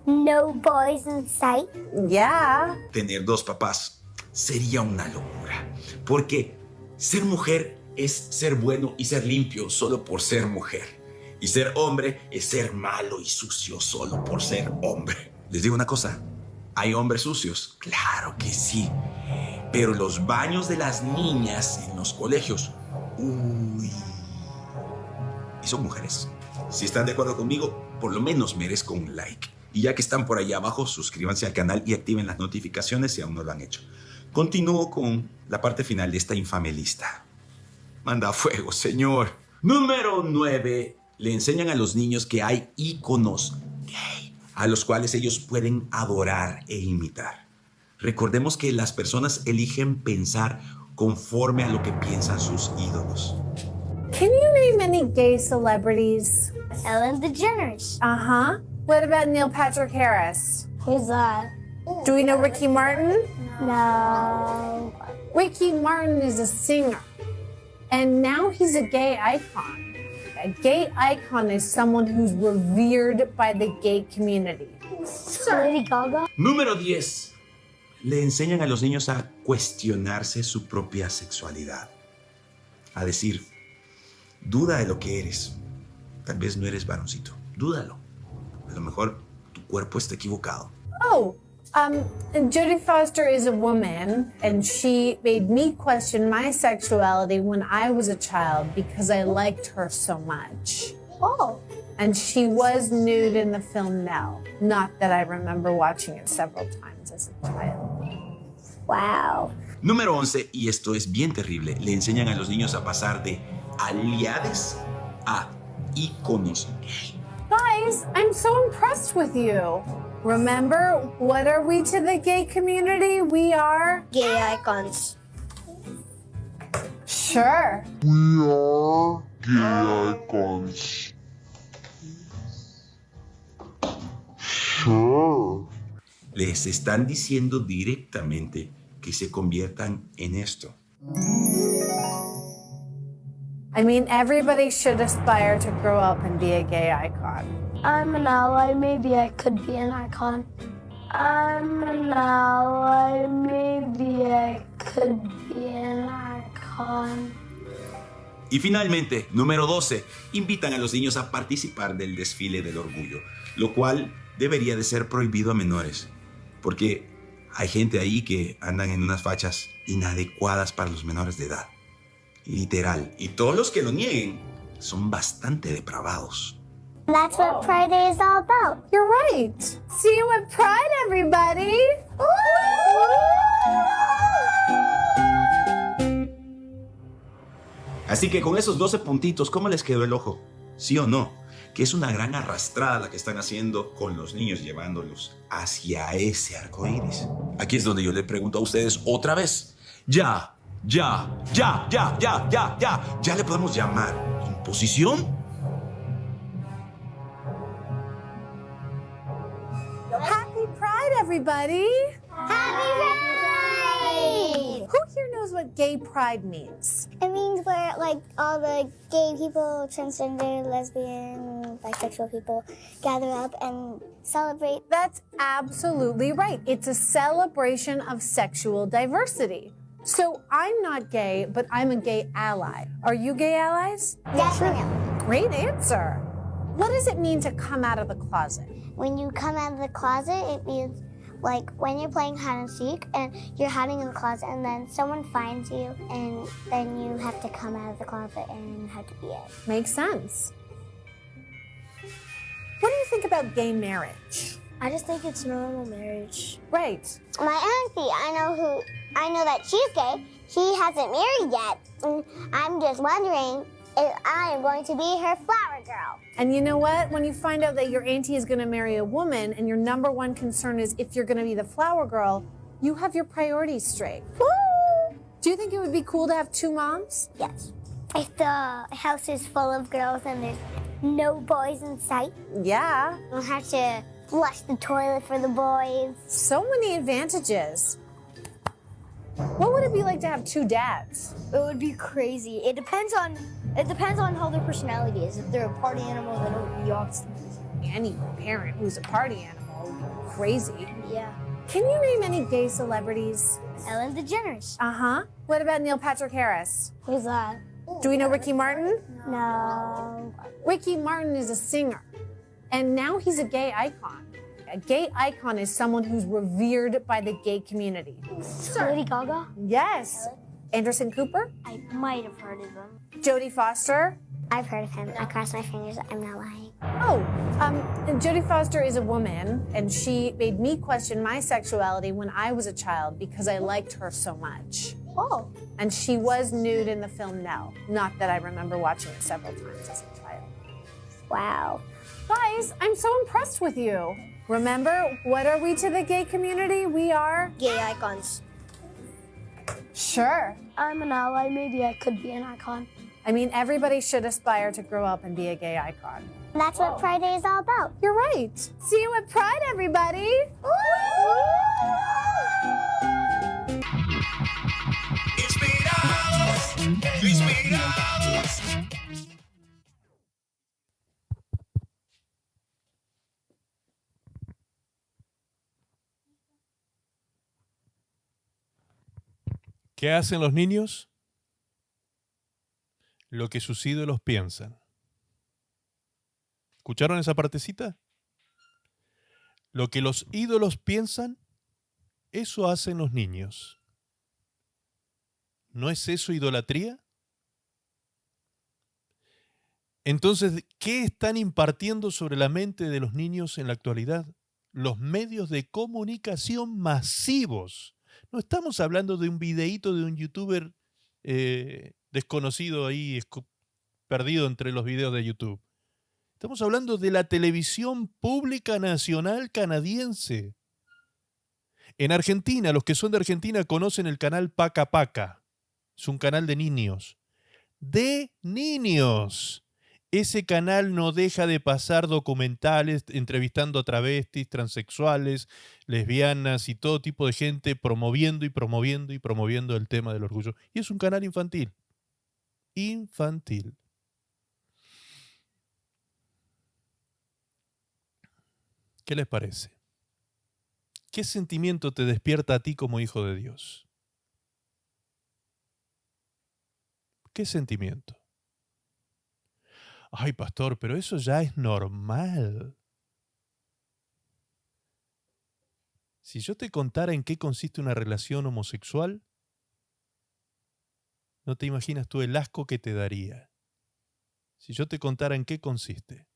no boys in sight. Yeah. Tener dos papás sería una locura. Porque ser mujer es ser bueno y ser limpio solo por ser mujer. Y ser hombre es ser malo y sucio solo por ser hombre. Les digo una cosa, ¿hay hombres sucios? Claro que sí. Pero los baños de las niñas en los colegios, uy. Y son mujeres. Si están de acuerdo conmigo, por lo menos merezco un like. Y ya que están por ahí abajo, suscríbanse al canal y activen las notificaciones si aún no lo han hecho. Continúo con la parte final de esta infame lista. Manda fuego, señor. Número 9. Le enseñan a los niños que hay íconos gay a los cuales ellos pueden adorar e imitar. Recordemos que las personas eligen pensar conforme a lo que piensan sus ídolos. Can you name any gay celebrities? Ellen DeGeneres. Uh-huh. What about Neil Patrick Harris? Who's that? Do we know Ricky Martin? No. Ricky Martin is a singer, and now he's a gay icon. A gay icon is someone who's revered by the gay community. Lady Gaga. Número 10. Le enseñan a los niños a cuestionarse su propia sexualidad. A decir, duda de lo que eres. Tal vez no eres varoncito. Dúdalo. A lo mejor tu cuerpo está equivocado. Oh, Jodie Foster is a woman, and she made me question my sexuality when I was a child because I liked her so much. Oh. And she was nude in the film Nell. Not that I remember watching it several times as a child. Wow. Número 11, y esto es bien terrible, le enseñan a los niños a pasar de aliades a íconos gay. Guys, I'm so impressed with you. Remember, what are we to the gay community? We are Gay icons. sure. We are gay icons. Sure. Les están diciendo directamente que se conviertan en esto. I mean, everybody should aspire to grow up and be a gay icon. I'm an ally, maybe I could be an icon. I'm an ally, maybe I could be an icon. Y finalmente, número 12, invitan a los niños a participar del desfile del orgullo, lo cual debería de ser prohibido a menores, porque hay gente ahí que andan en unas fachas inadecuadas para los menores de edad. Literal. Y todos los que lo nieguen son bastante depravados. That's what Pride Day is all about. You're right. See you at Pride, everybody. Así que con esos 12 puntitos, ¿cómo les quedó el ojo? ¿Sí o no? Que es una gran arrastrada la que están haciendo con los niños, llevándolos hacia ese arco iris. Aquí es donde yo le pregunto a ustedes otra vez. Ya le podemos llamar imposición. Happy Pride, everybody. Happy Pride! Who here knows what gay pride means? It means where, like, all the gay people, transgender, lesbian, bisexual people gather up and celebrate. That's absolutely right. It's a celebration of sexual diversity. So I'm not gay, but I'm a gay ally. Are you gay allies? Yes, I am. Great answer. What does it mean to come out of the closet? When you come out of the closet, it means, like, when you're playing hide and seek and you're hiding in the closet and then someone finds you and then you have to come out of the closet and you have to be it. Makes sense. What do you think about gay marriage? I just think it's normal marriage. Right. My auntie, I know that she's gay. She hasn't married yet. And I'm just wondering if I am going to be her flower girl. And you know what? When you find out that your auntie is going to marry a woman and your number one concern is if you're going to be the flower girl, you have your priorities straight. Woo! Do you think it would be cool to have two moms? Yes. If the house is full of girls and there's no boys in sight, Yeah. you don't have to flush the toilet for the boys. So many advantages. What would it be like to have two dads? It would be crazy. It depends on how their personality is. If they're a party animal, then it would be awesome. Any parent who's a party animal would crazy. Yeah. Can you name any gay celebrities? Ellen DeGeneres. Uh-huh. What about Neil Patrick Harris? Who's that? Do we know Ricky Martin? No. Ricky Martin is a singer, and now he's a gay icon. A gay icon is someone who's revered by the gay community. Lady Gaga? Yes. Anderson Cooper? I might have heard of him. Jodie Foster? I've heard of him. I cross my fingers. I'm not lying. Oh, Jodie Foster is a woman, and she made me question my sexuality when I was a child because I liked her so much. Oh. And she was nude in the film Nell. Not that I remember watching it several times as a child. Wow. Guys, I'm so impressed with you. Remember, what are we to the gay community? We are... Gay icons. Sure. I'm an ally. Maybe I could be an icon. I mean, everybody should aspire to grow up and be a gay icon. That's what Pride Day is all about. You're right. See you at Pride, everybody. ¿Qué hacen los niños? Lo que sus ídolos piensan. ¿Escucharon esa partecita? Lo que los ídolos piensan, eso hacen los niños. ¿No es eso idolatría? Entonces, ¿qué están impartiendo sobre la mente de los niños en la actualidad? Los medios de comunicación masivos. No estamos hablando de un videíto de un youtuber desconocido ahí, perdido entre los videos de YouTube. Estamos hablando de la televisión pública nacional canadiense. En Argentina, los que son de Argentina conocen el canal Paca Paca. Es un canal de niños. ¡De niños! Ese canal no deja de pasar documentales entrevistando a travestis, transexuales, lesbianas y todo tipo de gente promoviendo y promoviendo y promoviendo el tema del orgullo. Y es un canal infantil. Infantil. ¿Qué les parece? ¿Qué sentimiento te despierta a ti como hijo de Dios? ¿Qué sentimiento? Ay, pastor, pero eso ya es normal. Si yo te contara en qué consiste una relación homosexual, no te imaginas tú el asco que te daría. Si yo te contara en qué consiste,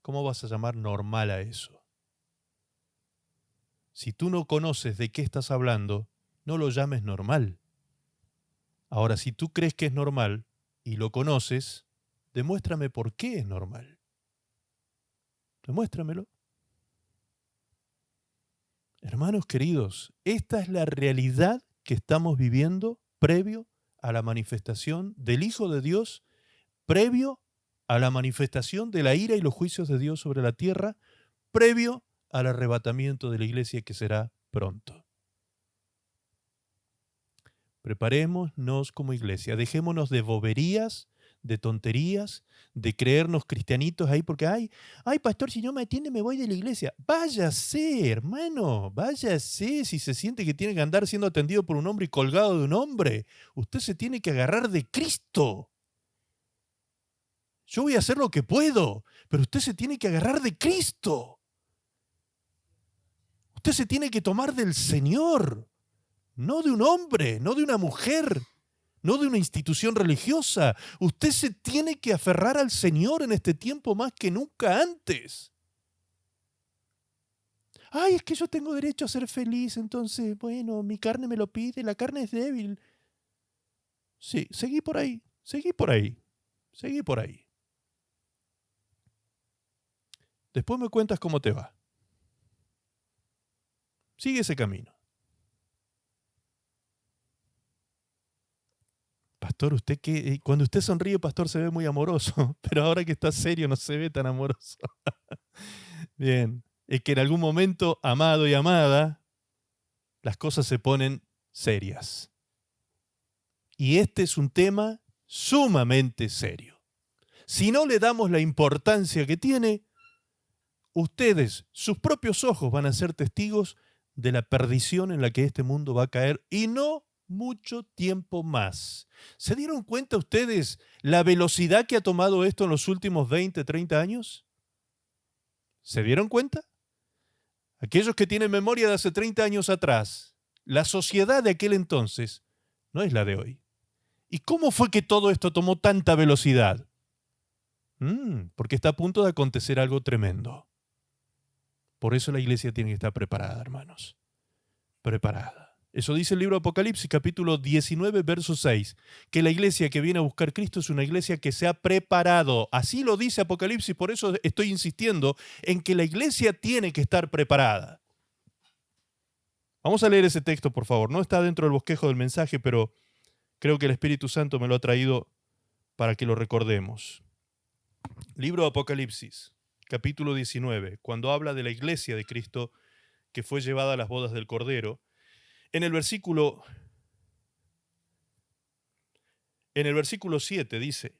¿cómo vas a llamar normal a eso? Si tú no conoces de qué estás hablando, no lo llames normal. Ahora, si tú crees que es normal y lo conoces, demuéstrame por qué es normal. Demuéstramelo. Hermanos queridos, esta es la realidad que estamos viviendo previo a la manifestación del Hijo de Dios, previo a la manifestación de la ira y los juicios de Dios sobre la tierra, previo al arrebatamiento de la iglesia que será pronto. Preparémonos como iglesia, dejémonos de boberías, de tonterías, de creernos cristianitos ahí porque, ay, pastor, si no me atiende me voy de la iglesia. Váyase, hermano, váyase si se siente que tiene que andar siendo atendido por un hombre y colgado de un hombre. Usted se tiene que agarrar de Cristo. Yo voy a hacer lo que puedo, pero usted se tiene que agarrar de Cristo. Usted se tiene que tomar del Señor. No de un hombre, no de una mujer, no de una institución religiosa. Usted se tiene que aferrar al Señor en este tiempo más que nunca antes. Ay, es que yo tengo derecho a ser feliz, entonces, bueno, mi carne me lo pide, la carne es débil. Sí, seguí por ahí, seguí por ahí, seguí por ahí. Después me cuentas cómo te va. Sigue ese camino. Pastor, usted que cuando usted sonríe, pastor, se ve muy amoroso, pero ahora que está serio no se ve tan amoroso. Bien, es que en algún momento, amado y amada, las cosas se ponen serias. Y este es un tema sumamente serio. Si no le damos la importancia que tiene, ustedes, sus propios ojos, van a ser testigos de la perdición en la que este mundo va a caer y no mucho tiempo más. ¿Se dieron cuenta ustedes la velocidad que ha tomado esto en los últimos 20, 30 años? ¿Se dieron cuenta? Aquellos que tienen memoria de hace 30 años atrás, la sociedad de aquel entonces no es la de hoy. ¿Y cómo fue que todo esto tomó tanta velocidad? Porque está a punto de acontecer algo tremendo. Por eso la iglesia tiene que estar preparada, hermanos. Preparada. Eso dice el libro de Apocalipsis, capítulo 19, verso 6, que la iglesia que viene a buscar a Cristo es una iglesia que se ha preparado. Así lo dice Apocalipsis, por eso estoy insistiendo en que la iglesia tiene que estar preparada. Vamos a leer ese texto, por favor. No está dentro del bosquejo del mensaje, pero creo que el Espíritu Santo me lo ha traído para que lo recordemos. Libro de Apocalipsis, capítulo 19, cuando habla de la iglesia de Cristo que fue llevada a las bodas del Cordero. En el versículo 7 dice: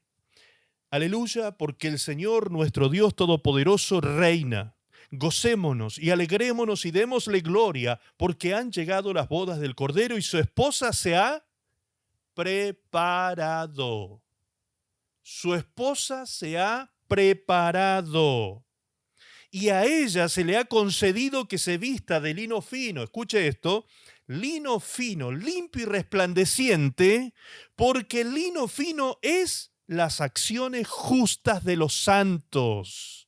Aleluya, porque el Señor nuestro Dios Todopoderoso reina. Gocémonos y alegrémonos y démosle gloria, porque han llegado las bodas del Cordero y su esposa se ha preparado. Su esposa se ha preparado. Y a ella se le ha concedido que se vista de lino fino. Escuche esto. Lino fino, limpio y resplandeciente, porque el lino fino es las acciones justas de los santos.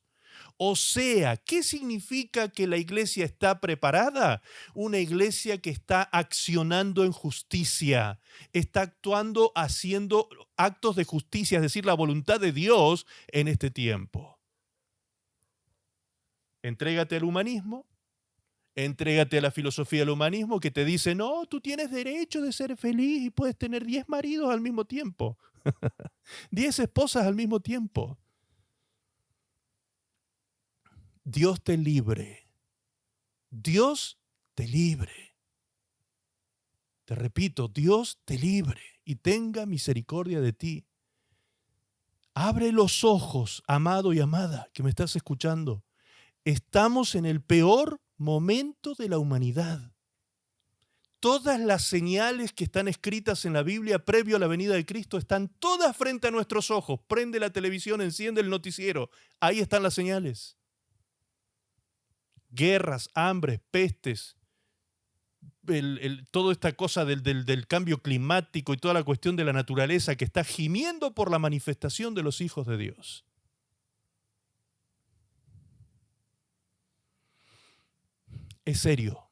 O sea, ¿qué significa que la iglesia está preparada? Una iglesia que está accionando en justicia, está actuando, haciendo actos de justicia, es decir, la voluntad de Dios en este tiempo. Entrégate al humanismo. Entrégate a la filosofía del humanismo que te dice, no, tú tienes derecho de ser feliz y puedes tener 10 maridos al mismo tiempo, 10 esposas al mismo tiempo. Dios te libre. Dios te libre. Te repito, Dios te libre y tenga misericordia de ti. Abre los ojos, amado y amada, que me estás escuchando. Estamos en el peor momento de la humanidad. Todas las señales que están escritas en la Biblia previo a la venida de Cristo están todas frente a nuestros ojos. Prende la televisión, enciende el noticiero. Ahí están las señales. Guerras, hambres, pestes, toda esta cosa del cambio climático y toda la cuestión de la naturaleza que está gimiendo por la manifestación de los hijos de Dios. Es serio.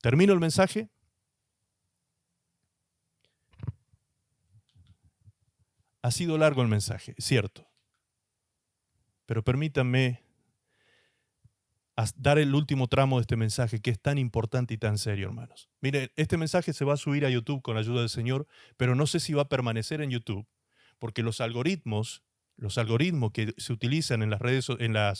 ¿Termino el mensaje? Ha sido largo el mensaje, es cierto. Pero permítanme dar el último tramo de este mensaje que es tan importante y tan serio, hermanos. Miren, este mensaje se va a subir a YouTube con la ayuda del Señor, pero no sé si va a permanecer en YouTube, porque los algoritmos que se utilizan en las redes,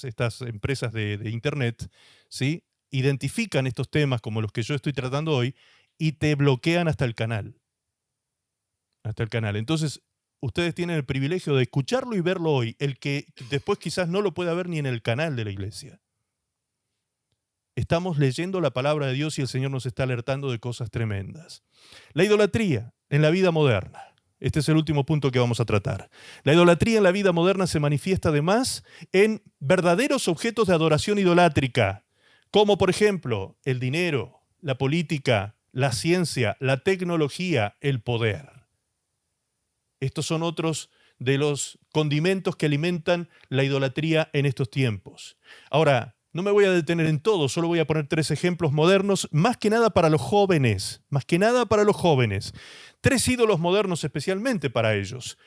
estas empresas de Internet, ¿sí?, identifican estos temas como los que yo estoy tratando hoy y te bloquean hasta el canal. Hasta el canal. Entonces, ustedes tienen el privilegio de escucharlo y verlo hoy, el que después quizás no lo pueda ver ni en el canal de la iglesia. Estamos leyendo la palabra de Dios y el Señor nos está alertando de cosas tremendas. La idolatría en la vida moderna. Este es el último punto que vamos a tratar. La idolatría en la vida moderna se manifiesta además en verdaderos objetos de adoración idolátrica, como por ejemplo el dinero, la política, la ciencia, la tecnología, el poder. Estos son otros de los condimentos que alimentan la idolatría en estos tiempos. Ahora, no me voy a detener en todo, solo voy a poner 3 ejemplos modernos, más que nada para los jóvenes, 3 ídolos modernos especialmente para ellos: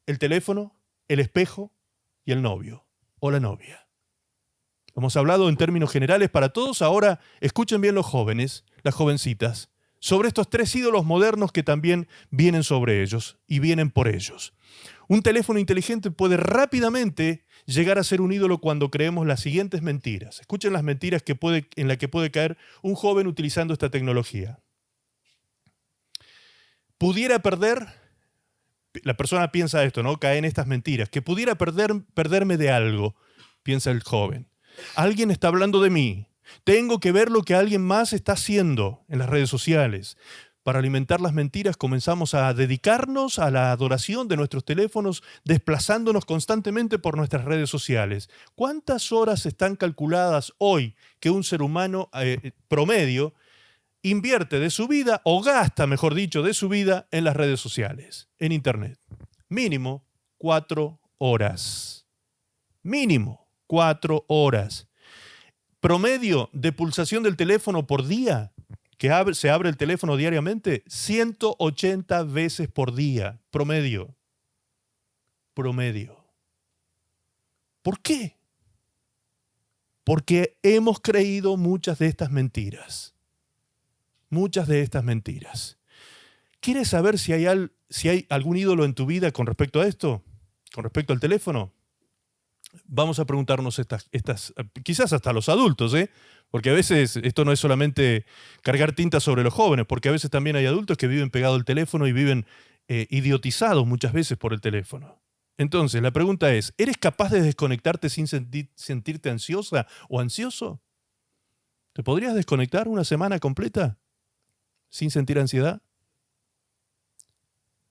el teléfono, el espejo y el novio o la novia. Hemos hablado en términos generales para todos, ahora escuchen bien los jóvenes, las jovencitas, sobre estos 3 ídolos modernos que también vienen sobre ellos y vienen por ellos. Un teléfono inteligente puede rápidamente llegar a ser un ídolo cuando creemos las siguientes mentiras. Escuchen las mentiras en las que puede caer un joven utilizando esta tecnología. Pudiera perder, la persona piensa esto, ¿no? Cae en estas mentiras, que pudiera perderme de algo. piensa el joven. Alguien está hablando de mí. Tengo que ver lo que alguien más está haciendo en las redes sociales. Para alimentar las mentiras comenzamos a dedicarnos a la adoración de nuestros teléfonos, desplazándonos constantemente por nuestras redes sociales. ¿Cuántas horas están calculadas hoy que un ser humano promedio invierte de su vida, o gasta, mejor dicho, de su vida en las redes sociales, en Internet? Mínimo 4 horas. Mínimo 4 horas. Promedio de pulsación del teléfono por día, que se abre el teléfono diariamente, 180 veces por día. Promedio. Promedio. ¿Por qué? Porque hemos creído muchas de estas mentiras. Muchas de estas mentiras. ¿Quieres saber si hay algún ídolo en tu vida con respecto a esto? ¿Con respecto al teléfono? Vamos a preguntarnos estas quizás hasta los adultos, porque a veces esto no es solamente cargar tinta sobre los jóvenes, porque a veces también hay adultos que viven pegados al teléfono y viven idiotizados muchas veces por el teléfono. Entonces, la pregunta es, ¿eres capaz de desconectarte sin sentirte ansiosa o ansioso? ¿Te podrías desconectar una semana completa sin sentir ansiedad?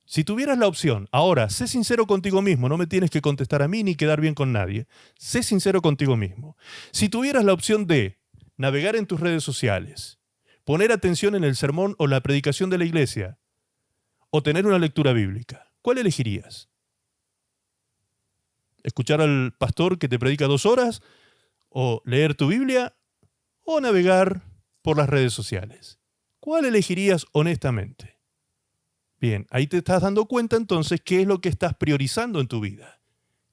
Si tuvieras la opción, ahora, sé sincero contigo mismo, no me tienes que contestar a mí ni quedar bien con nadie. Sé sincero contigo mismo. Si tuvieras la opción de navegar en tus redes sociales, poner atención en el sermón o la predicación de la iglesia, o tener una lectura bíblica, ¿cuál elegirías? ¿Escuchar al pastor que te predica 2 horas? ¿O leer tu Biblia? ¿O navegar por las redes sociales? ¿Cuál elegirías honestamente? Bien, ahí te estás dando cuenta entonces qué es lo que estás priorizando en tu vida.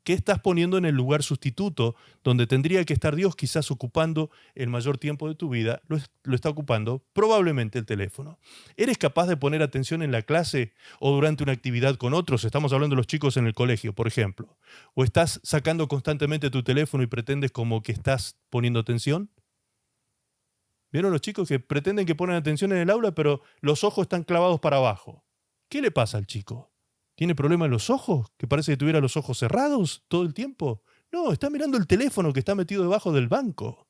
¿Qué estás poniendo en el lugar sustituto donde tendría que estar Dios quizás ocupando el mayor tiempo de tu vida? Lo está ocupando probablemente el teléfono. ¿Eres capaz de poner atención en la clase o durante una actividad con otros? Estamos hablando de los chicos en el colegio, por ejemplo. ¿O estás sacando constantemente tu teléfono y pretendes como que estás poniendo atención? ¿Vieron los chicos que pretenden que ponen atención en el aula, pero los ojos están clavados para abajo? ¿Qué le pasa al chico? ¿Tiene problema en los ojos? ¿Que parece que tuviera los ojos cerrados todo el tiempo? No, está mirando el teléfono que está metido debajo del banco.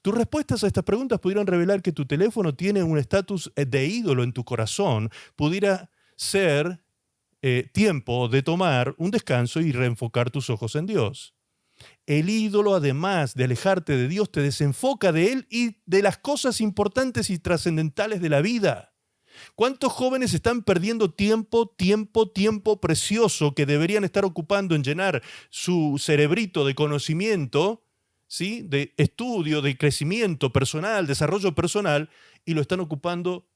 Tus respuestas a estas preguntas pudieran revelar que tu teléfono tiene un estatus de ídolo en tu corazón. Pudiera ser tiempo de tomar un descanso y reenfocar tus ojos en Dios. El ídolo, además de alejarte de Dios, te desenfoca de Él y de las cosas importantes y trascendentales de la vida. ¿Cuántos jóvenes están perdiendo tiempo precioso que deberían estar ocupando en llenar su cerebrito de conocimiento, ¿sí?, de estudio, de crecimiento personal, desarrollo personal, y lo están ocupando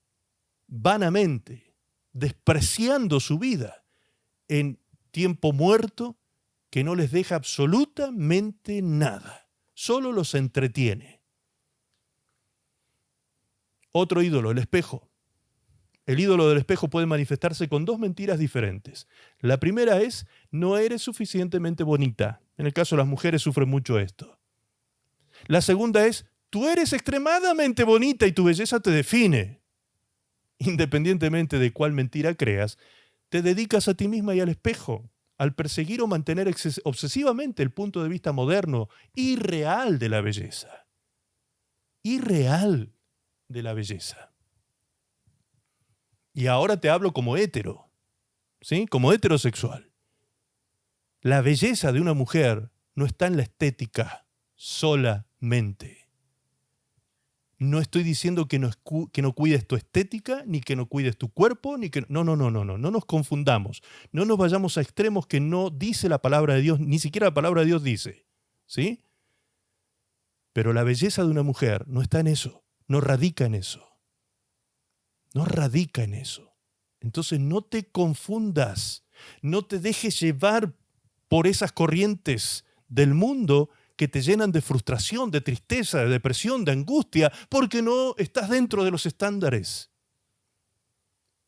vanamente, despreciando su vida en tiempo muerto que no les deja absolutamente nada, solo los entretiene? Otro ídolo, el espejo. El ídolo del espejo puede manifestarse con 2 mentiras diferentes. La primera es, no eres suficientemente bonita. En el caso de las mujeres sufren mucho esto. La segunda es, tú eres extremadamente bonita y tu belleza te define. Independientemente de cuál mentira creas, te dedicas a ti misma y al espejo, al perseguir o mantener obsesivamente el punto de vista moderno, irreal de la belleza. Irreal de la belleza. Y ahora te hablo como hétero, ¿sí? Como heterosexual. La belleza de una mujer no está en la estética solamente. No estoy diciendo que no cuides tu estética, ni que no cuides tu cuerpo, ni que... No nos confundamos. No nos vayamos a extremos que no dice la palabra de Dios, ni siquiera la palabra de Dios dice, ¿sí? Pero la belleza de una mujer no está en eso, no radica en eso. No radica en eso. Entonces no te confundas, no te dejes llevar por esas corrientes del mundo que te llenan de frustración, de tristeza, de depresión, de angustia, porque no estás dentro de los estándares.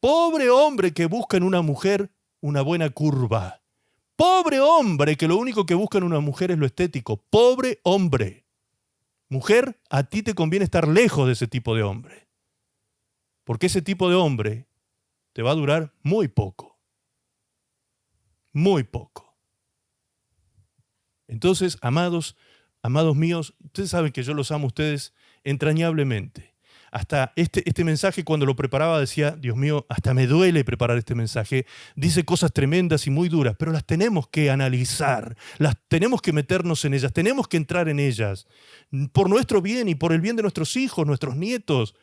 Pobre hombre que busca en una mujer una buena curva. Pobre hombre que lo único que busca en una mujer es lo estético. Pobre hombre. Mujer, a ti te conviene estar lejos de ese tipo de hombre. Porque ese tipo de hombre te va a durar muy poco. Muy poco. Entonces, amados míos, ustedes saben que yo los amo a ustedes entrañablemente. Hasta este mensaje, cuando lo preparaba, decía, Dios mío, hasta me duele preparar este mensaje. Dice cosas tremendas y muy duras, pero las tenemos que analizar, las tenemos que meternos en ellas, tenemos que entrar en ellas. Por nuestro bien y por el bien de nuestros hijos, nuestros nietos,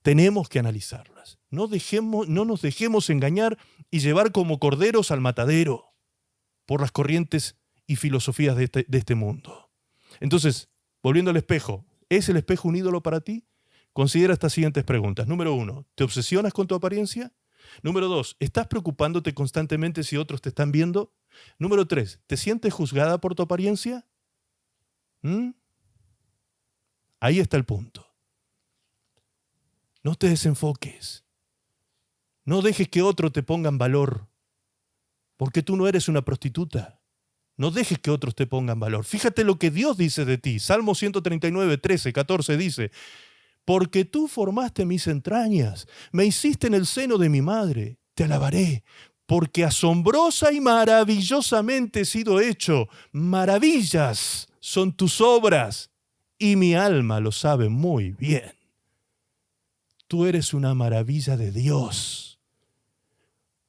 tenemos que analizarlas. No nos dejemos engañar y llevar como corderos al matadero por las corrientes y filosofías de este mundo. Entonces, volviendo al espejo, ¿es el espejo un ídolo para ti? Considera estas siguientes preguntas. Número 1, ¿te obsesionas con tu apariencia? Número 2, ¿estás preocupándote constantemente si otros te están viendo? Número 3, ¿te sientes juzgada por tu apariencia? Ahí está el punto. No te desenfoques. No dejes que otro te ponga en valor, porque tú no eres una prostituta. No dejes que otros te pongan valor. Fíjate lo que Dios dice de ti. Salmo 139, 13, 14 dice, porque tú formaste mis entrañas, me hiciste en el seno de mi madre, te alabaré, porque asombrosa y maravillosamente he sido hecho. Maravillas son tus obras, y mi alma lo sabe muy bien. Tú eres una maravilla de Dios.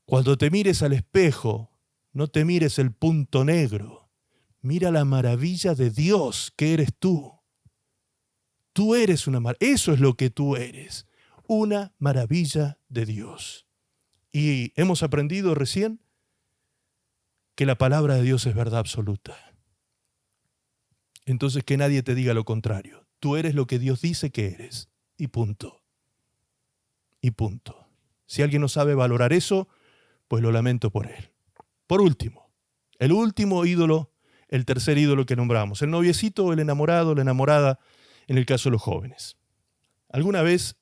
Cuando te mires al espejo, no te mires el punto negro. Mira la maravilla de Dios que eres tú. Tú eres una maravilla. Eso es lo que tú eres. Una maravilla de Dios. Y hemos aprendido recién que la palabra de Dios es verdad absoluta. Entonces que nadie te diga lo contrario. Tú eres lo que Dios dice que eres. Y punto. Y punto. Si alguien no sabe valorar eso, pues lo lamento por él. Por último, el último ídolo, el tercer ídolo que nombramos, el noviecito, el enamorado, la enamorada, en el caso de los jóvenes. ¿Alguna vez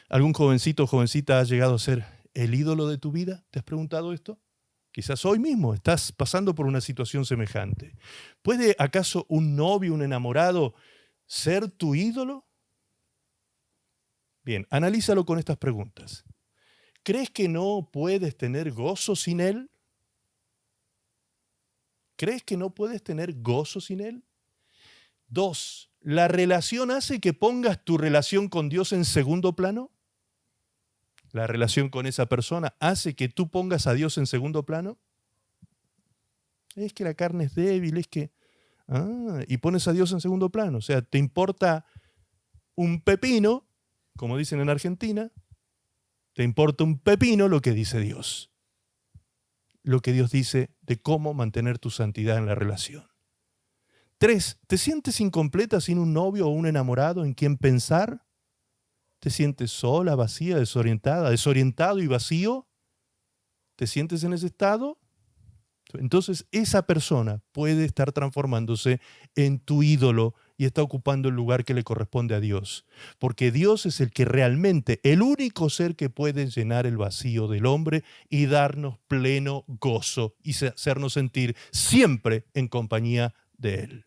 algún jovencito o jovencita ha llegado a ser el ídolo de tu vida? ¿Te has preguntado esto? Quizás hoy mismo estás pasando por una situación semejante. ¿Puede acaso un novio, un enamorado, ser tu ídolo? Bien, analízalo con estas preguntas. ¿Crees que no puedes tener gozo sin él? ¿Crees que no puedes tener gozo sin él? 2, ¿la relación hace que pongas tu relación con Dios en segundo plano? ¿La relación con esa persona hace que tú pongas a Dios en segundo plano? Es que la carne es débil, es que... y pones a Dios en segundo plano. O sea, te importa un pepino, como dicen en Argentina, te importa un pepino lo que dice Dios. Lo que Dios dice de cómo mantener tu santidad en la relación. 3, ¿te sientes incompleta sin un novio o un enamorado en quien pensar? ¿Te sientes sola, vacía, desorientada, desorientado y vacío? ¿Te sientes en ese estado? Entonces esa persona puede estar transformándose en tu ídolo y está ocupando el lugar que le corresponde a Dios. Porque Dios es el que realmente, el único ser que puede llenar el vacío del hombre y darnos pleno gozo y hacernos sentir siempre en compañía de Él.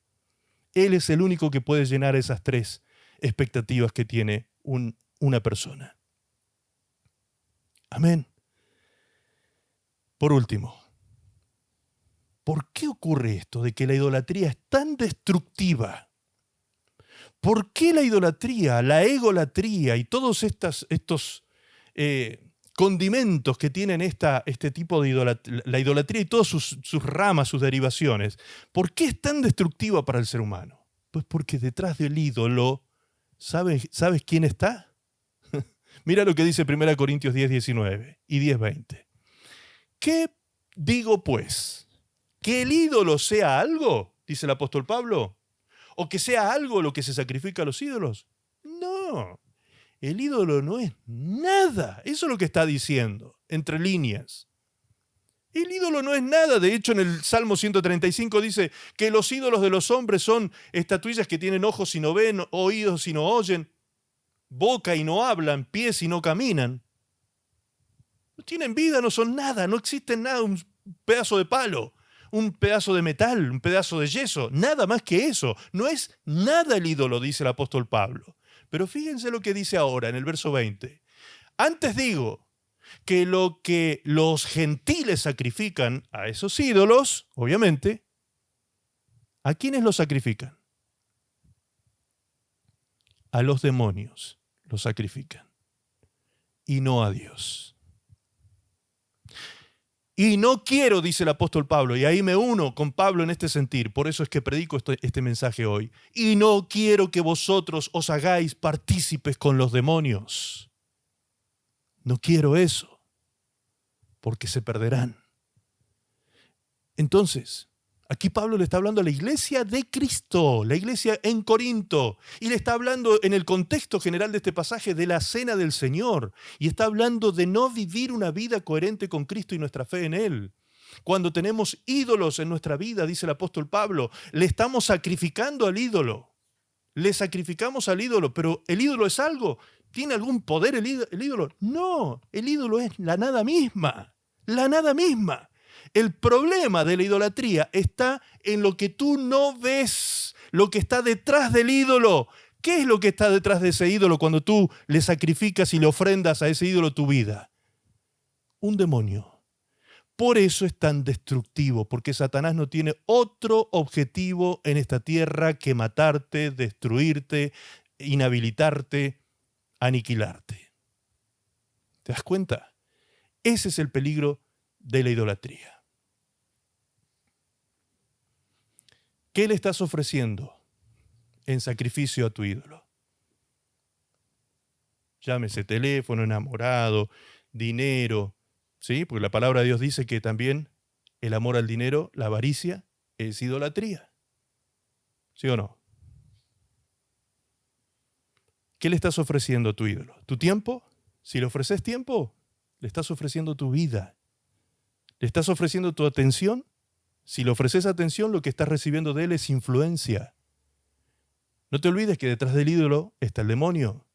Él es el único que puede llenar esas 3 expectativas que tiene una persona. Amén. Por último, ¿por qué ocurre esto de que la idolatría es tan destructiva? ¿Por qué la idolatría, la egolatría y todos estos condimentos que tienen este tipo de idolatría, la idolatría y todas sus ramas, sus derivaciones, ¿por qué es tan destructiva para el ser humano? Pues porque detrás del ídolo, ¿sabes quién está? Mira lo que dice 1 Corintios 10, 19 y 10, 20. ¿Qué digo pues? ¿Que el ídolo sea algo? Dice el apóstol Pablo. ¿O que sea algo lo que se sacrifica a los ídolos? No, el ídolo no es nada. Eso es lo que está diciendo, entre líneas. El ídolo no es nada. De hecho, en el Salmo 135 dice que los ídolos de los hombres son estatuillas que tienen ojos y no ven, oídos y no oyen, boca y no hablan, pies y no caminan. No tienen vida, no son nada, no existen nada, un pedazo de palo, un pedazo de metal, un pedazo de yeso, nada más que eso. No es nada el ídolo, dice el apóstol Pablo. Pero fíjense lo que dice ahora en el verso 20. Antes digo que lo que los gentiles sacrifican a esos ídolos, obviamente, ¿A quiénes lo sacrifican? A los demonios lo sacrifican y no a Dios. Y no quiero, dice el apóstol Pablo, y ahí me uno con Pablo en este sentir, por eso es que predico este mensaje hoy, y no quiero que vosotros os hagáis partícipes con los demonios. No quiero eso, porque se perderán. Entonces, aquí Pablo le está hablando a la iglesia de Cristo, la iglesia en Corinto, y le está hablando en el contexto general de este pasaje de la cena del Señor, y está hablando de no vivir una vida coherente con Cristo y nuestra fe en Él. Cuando tenemos ídolos en nuestra vida, dice el apóstol Pablo, le estamos sacrificando al ídolo. Le sacrificamos al ídolo, pero ¿el ídolo es algo? ¿Tiene algún poder el ídolo? No, el ídolo es la nada misma, la nada misma. El problema de la idolatría está en lo que tú no ves, lo que está detrás del ídolo. ¿Qué es lo que está detrás de ese ídolo cuando tú le sacrificas y le ofrendas a ese ídolo tu vida? Un demonio. Por eso es tan destructivo, porque Satanás no tiene otro objetivo en esta tierra que matarte, destruirte, inhabilitarte, aniquilarte. ¿Te das cuenta? Ese es el peligro de la idolatría. ¿Qué le estás ofreciendo en sacrificio a tu ídolo? Llámese teléfono, enamorado, dinero, ¿sí? Porque la palabra de Dios dice que también el amor al dinero, la avaricia, es idolatría. ¿Sí o no? ¿Qué le estás ofreciendo a tu ídolo? ¿Tu tiempo? Si le ofreces tiempo, le estás ofreciendo tu vida. ¿Le estás ofreciendo tu atención? Si le ofreces atención, lo que estás recibiendo de él es influencia. No te olvides que detrás del ídolo está el demonio.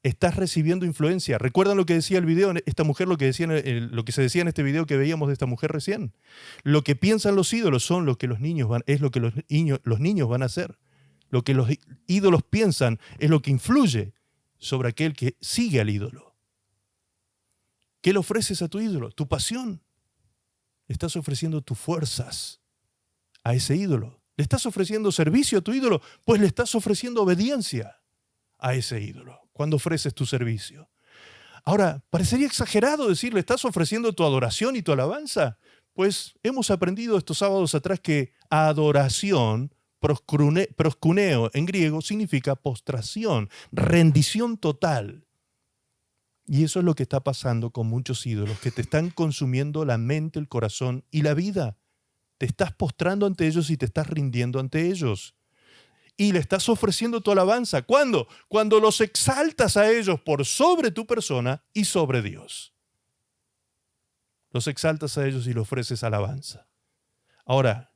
Estás recibiendo influencia. ¿Recuerdan lo que decía el video? Esta mujer, lo que se decía en este video que veíamos de esta mujer recién. Lo que piensan los ídolos son lo que es lo que los niños van a hacer. Lo que los ídolos piensan es lo que influye sobre aquel que sigue al ídolo. ¿Qué le ofreces a tu ídolo? Tu pasión. Le estás ofreciendo tus fuerzas a ese ídolo. ¿Le estás ofreciendo servicio a tu ídolo? Pues le estás ofreciendo obediencia a ese ídolo cuando ofreces tu servicio. Ahora, parecería exagerado decir, ¿le estás ofreciendo tu adoración y tu alabanza? Pues hemos aprendido estos sábados atrás que adoración, proskuneo en griego, significa postración, rendición total. Y eso es lo que está pasando con muchos ídolos, que te están consumiendo la mente, el corazón y la vida. Te estás postrando ante ellos y te estás rindiendo ante ellos. Y le estás ofreciendo tu alabanza. ¿Cuándo? Cuando los exaltas a ellos por sobre tu persona y sobre Dios. Los exaltas a ellos y le ofreces alabanza. Ahora,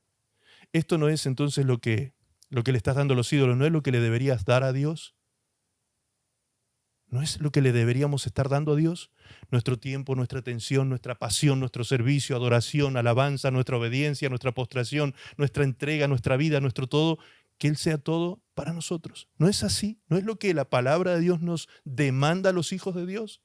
esto no es entonces lo que le estás dando a los ídolos, no es lo que le deberías dar a Dios. ¿No es lo que le deberíamos estar dando a Dios? Nuestro tiempo, nuestra atención, nuestra pasión, nuestro servicio, adoración, alabanza, nuestra obediencia, nuestra postración, nuestra entrega, nuestra vida, nuestro todo, que Él sea todo para nosotros. ¿No es así? ¿No es lo que la palabra de Dios nos demanda a los hijos de Dios?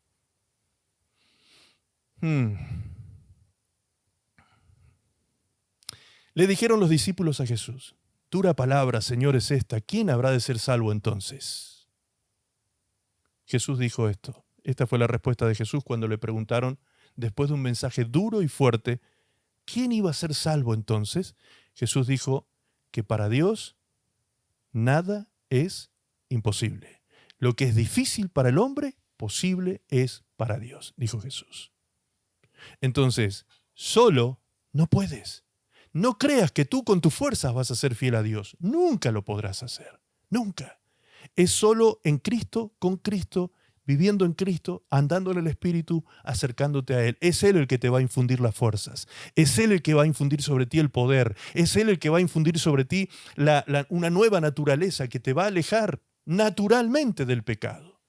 Le dijeron los discípulos a Jesús, dura palabra, Señor, es esta, ¿quién habrá de ser salvo entonces? Jesús dijo esto. Esta fue la respuesta de Jesús cuando le preguntaron, después de un mensaje duro y fuerte, ¿quién iba a ser salvo entonces? Jesús dijo que para Dios nada es imposible. Lo que es difícil para el hombre, posible es para Dios, dijo Jesús. Entonces, solo no puedes. No creas que tú con tus fuerzas vas a ser fiel a Dios. Nunca lo podrás hacer. Nunca. Es solo en Cristo, con Cristo, viviendo en Cristo, andándole el Espíritu, acercándote a Él. Es Él el que te va a infundir las fuerzas. Es Él el que va a infundir sobre ti el poder. Es Él el que va a infundir sobre ti una nueva naturaleza que te va a alejar naturalmente del pecado.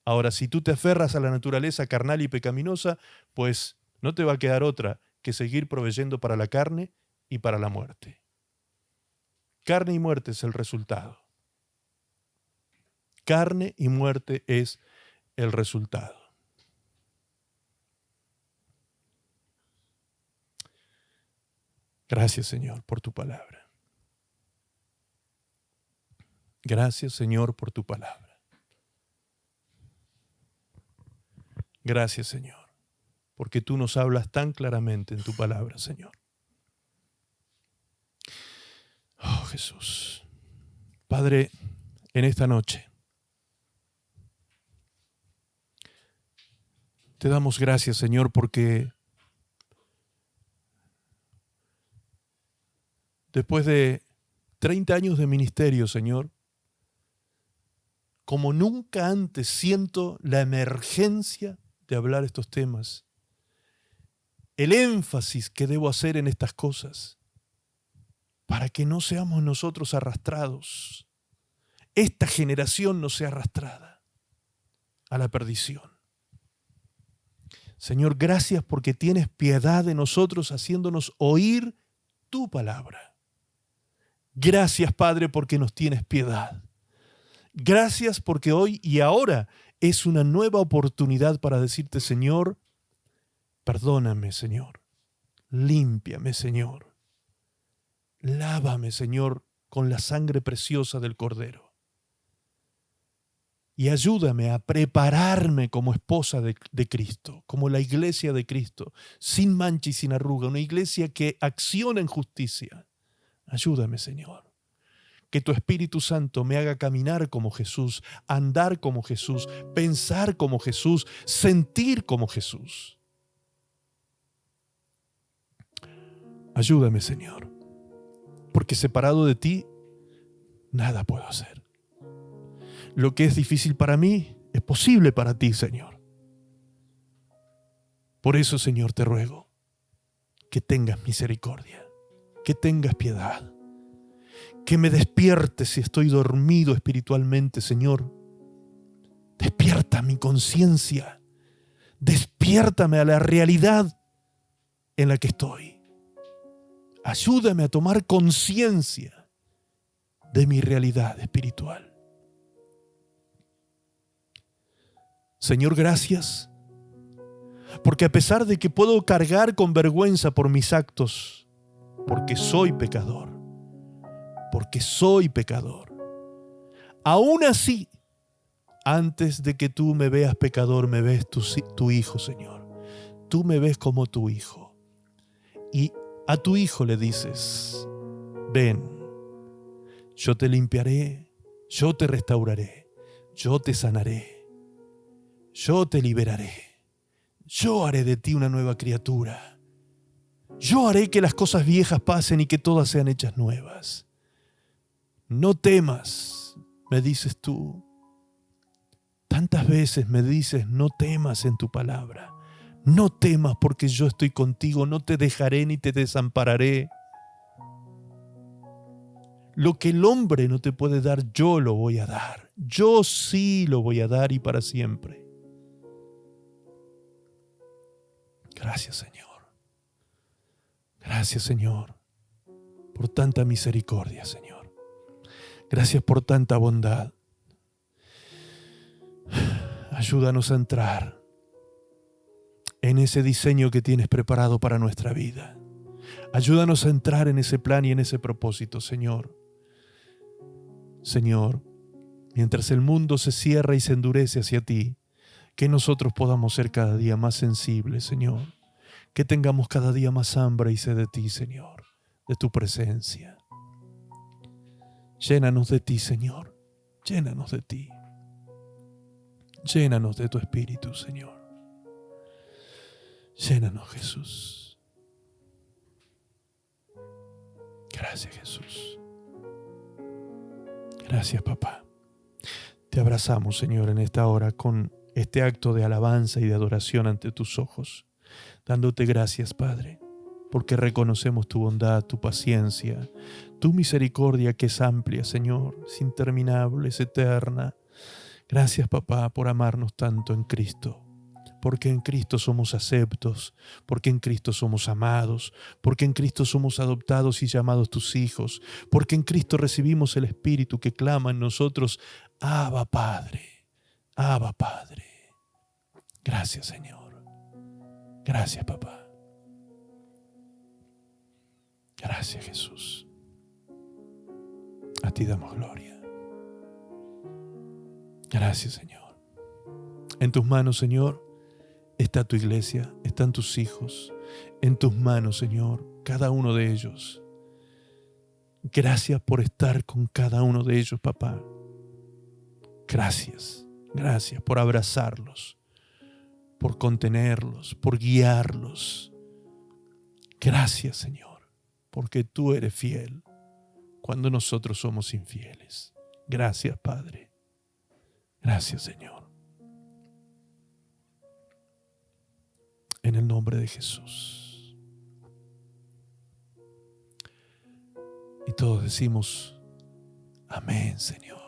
Ahora, si tú te aferras a la naturaleza carnal y pecaminosa, pues no te va a quedar otra que seguir proveyendo para la carne y para la muerte. Carne y muerte es el resultado. Carne y muerte es el resultado. Gracias, Señor, por tu palabra. Gracias, Señor, por tu palabra. Gracias, Señor, porque tú nos hablas tan claramente en tu palabra, Señor. Oh, Jesús. Padre, en esta noche te damos gracias, Señor, porque después de 30 años de ministerio, Señor, como nunca antes siento la emergencia de hablar estos temas, el énfasis que debo hacer en estas cosas, para que no seamos nosotros arrastrados, esta generación no sea arrastrada a la perdición. Señor, gracias porque tienes piedad de nosotros haciéndonos oír tu palabra. Gracias, Padre, porque nos tienes piedad. Gracias porque hoy y ahora es una nueva oportunidad para decirte, Señor, perdóname, Señor. Límpiame, Señor. Lávame, Señor, con la sangre preciosa del Cordero. Y ayúdame a prepararme como esposa de Cristo, como la iglesia de Cristo, sin mancha y sin arruga, una iglesia que acciona en justicia. Ayúdame, Señor. Que tu Espíritu Santo me haga caminar como Jesús, andar como Jesús, pensar como Jesús, sentir como Jesús. Ayúdame, Señor, porque separado de ti, nada puedo hacer. Lo que es difícil para mí, es posible para ti, Señor. Por eso, Señor, te ruego que tengas misericordia, que tengas piedad, que me despiertes si estoy dormido espiritualmente, Señor. Despierta mi conciencia, despiértame a la realidad en la que estoy. Ayúdame a tomar conciencia de mi realidad espiritual. Señor, gracias, porque a pesar de que puedo cargar con vergüenza por mis actos, porque soy pecador, aún así, antes de que tú me veas pecador, me ves tu hijo, Señor. Tú me ves como tu hijo. Y a tu hijo le dices, ven, yo te limpiaré, yo te restauraré, yo te sanaré. Yo te liberaré. Yo haré de ti una nueva criatura. Yo haré que las cosas viejas pasen y que todas sean hechas nuevas. No temas, me dices tú. Tantas veces me dices, no temas en tu palabra. No temas porque yo estoy contigo, no te dejaré ni te desampararé. Lo que el hombre no te puede dar, yo lo voy a dar. Yo sí lo voy a dar y para siempre. Gracias, Señor. Gracias, Señor, por tanta misericordia, Señor. Gracias por tanta bondad. Ayúdanos a entrar en ese diseño que tienes preparado para nuestra vida. Ayúdanos a entrar en ese plan y en ese propósito, Señor. Señor, mientras el mundo se cierra y se endurece hacia ti, que nosotros podamos ser cada día más sensibles, Señor. Que tengamos cada día más hambre y sed de ti, Señor, de tu presencia. Llénanos de ti, Señor. Llénanos de ti. Llénanos de tu Espíritu, Señor. Llénanos, Jesús. Gracias, Jesús. Gracias, papá. Te abrazamos, Señor, en esta hora con este acto de alabanza y de adoración ante tus ojos, dándote gracias, Padre, porque reconocemos tu bondad, tu paciencia, tu misericordia que es amplia, Señor, es interminable, es eterna. Gracias, papá, por amarnos tanto en Cristo, porque en Cristo somos aceptos, porque en Cristo somos amados, porque en Cristo somos adoptados y llamados tus hijos, porque en Cristo recibimos el Espíritu que clama en nosotros, Abba, Padre. Abba, Padre. Gracias, Señor. Gracias, papá. Gracias, Jesús. A ti damos gloria. Gracias, Señor. En tus manos, Señor, está tu iglesia, están tus hijos. En tus manos, Señor, cada uno de ellos. Gracias por estar con cada uno de ellos, papá. Gracias, gracias por abrazarlos, por contenerlos, por guiarlos. Gracias, Señor, porque tú eres fiel cuando nosotros somos infieles. Gracias, Padre. Gracias, Señor. En el nombre de Jesús. Y todos decimos, amén, Señor.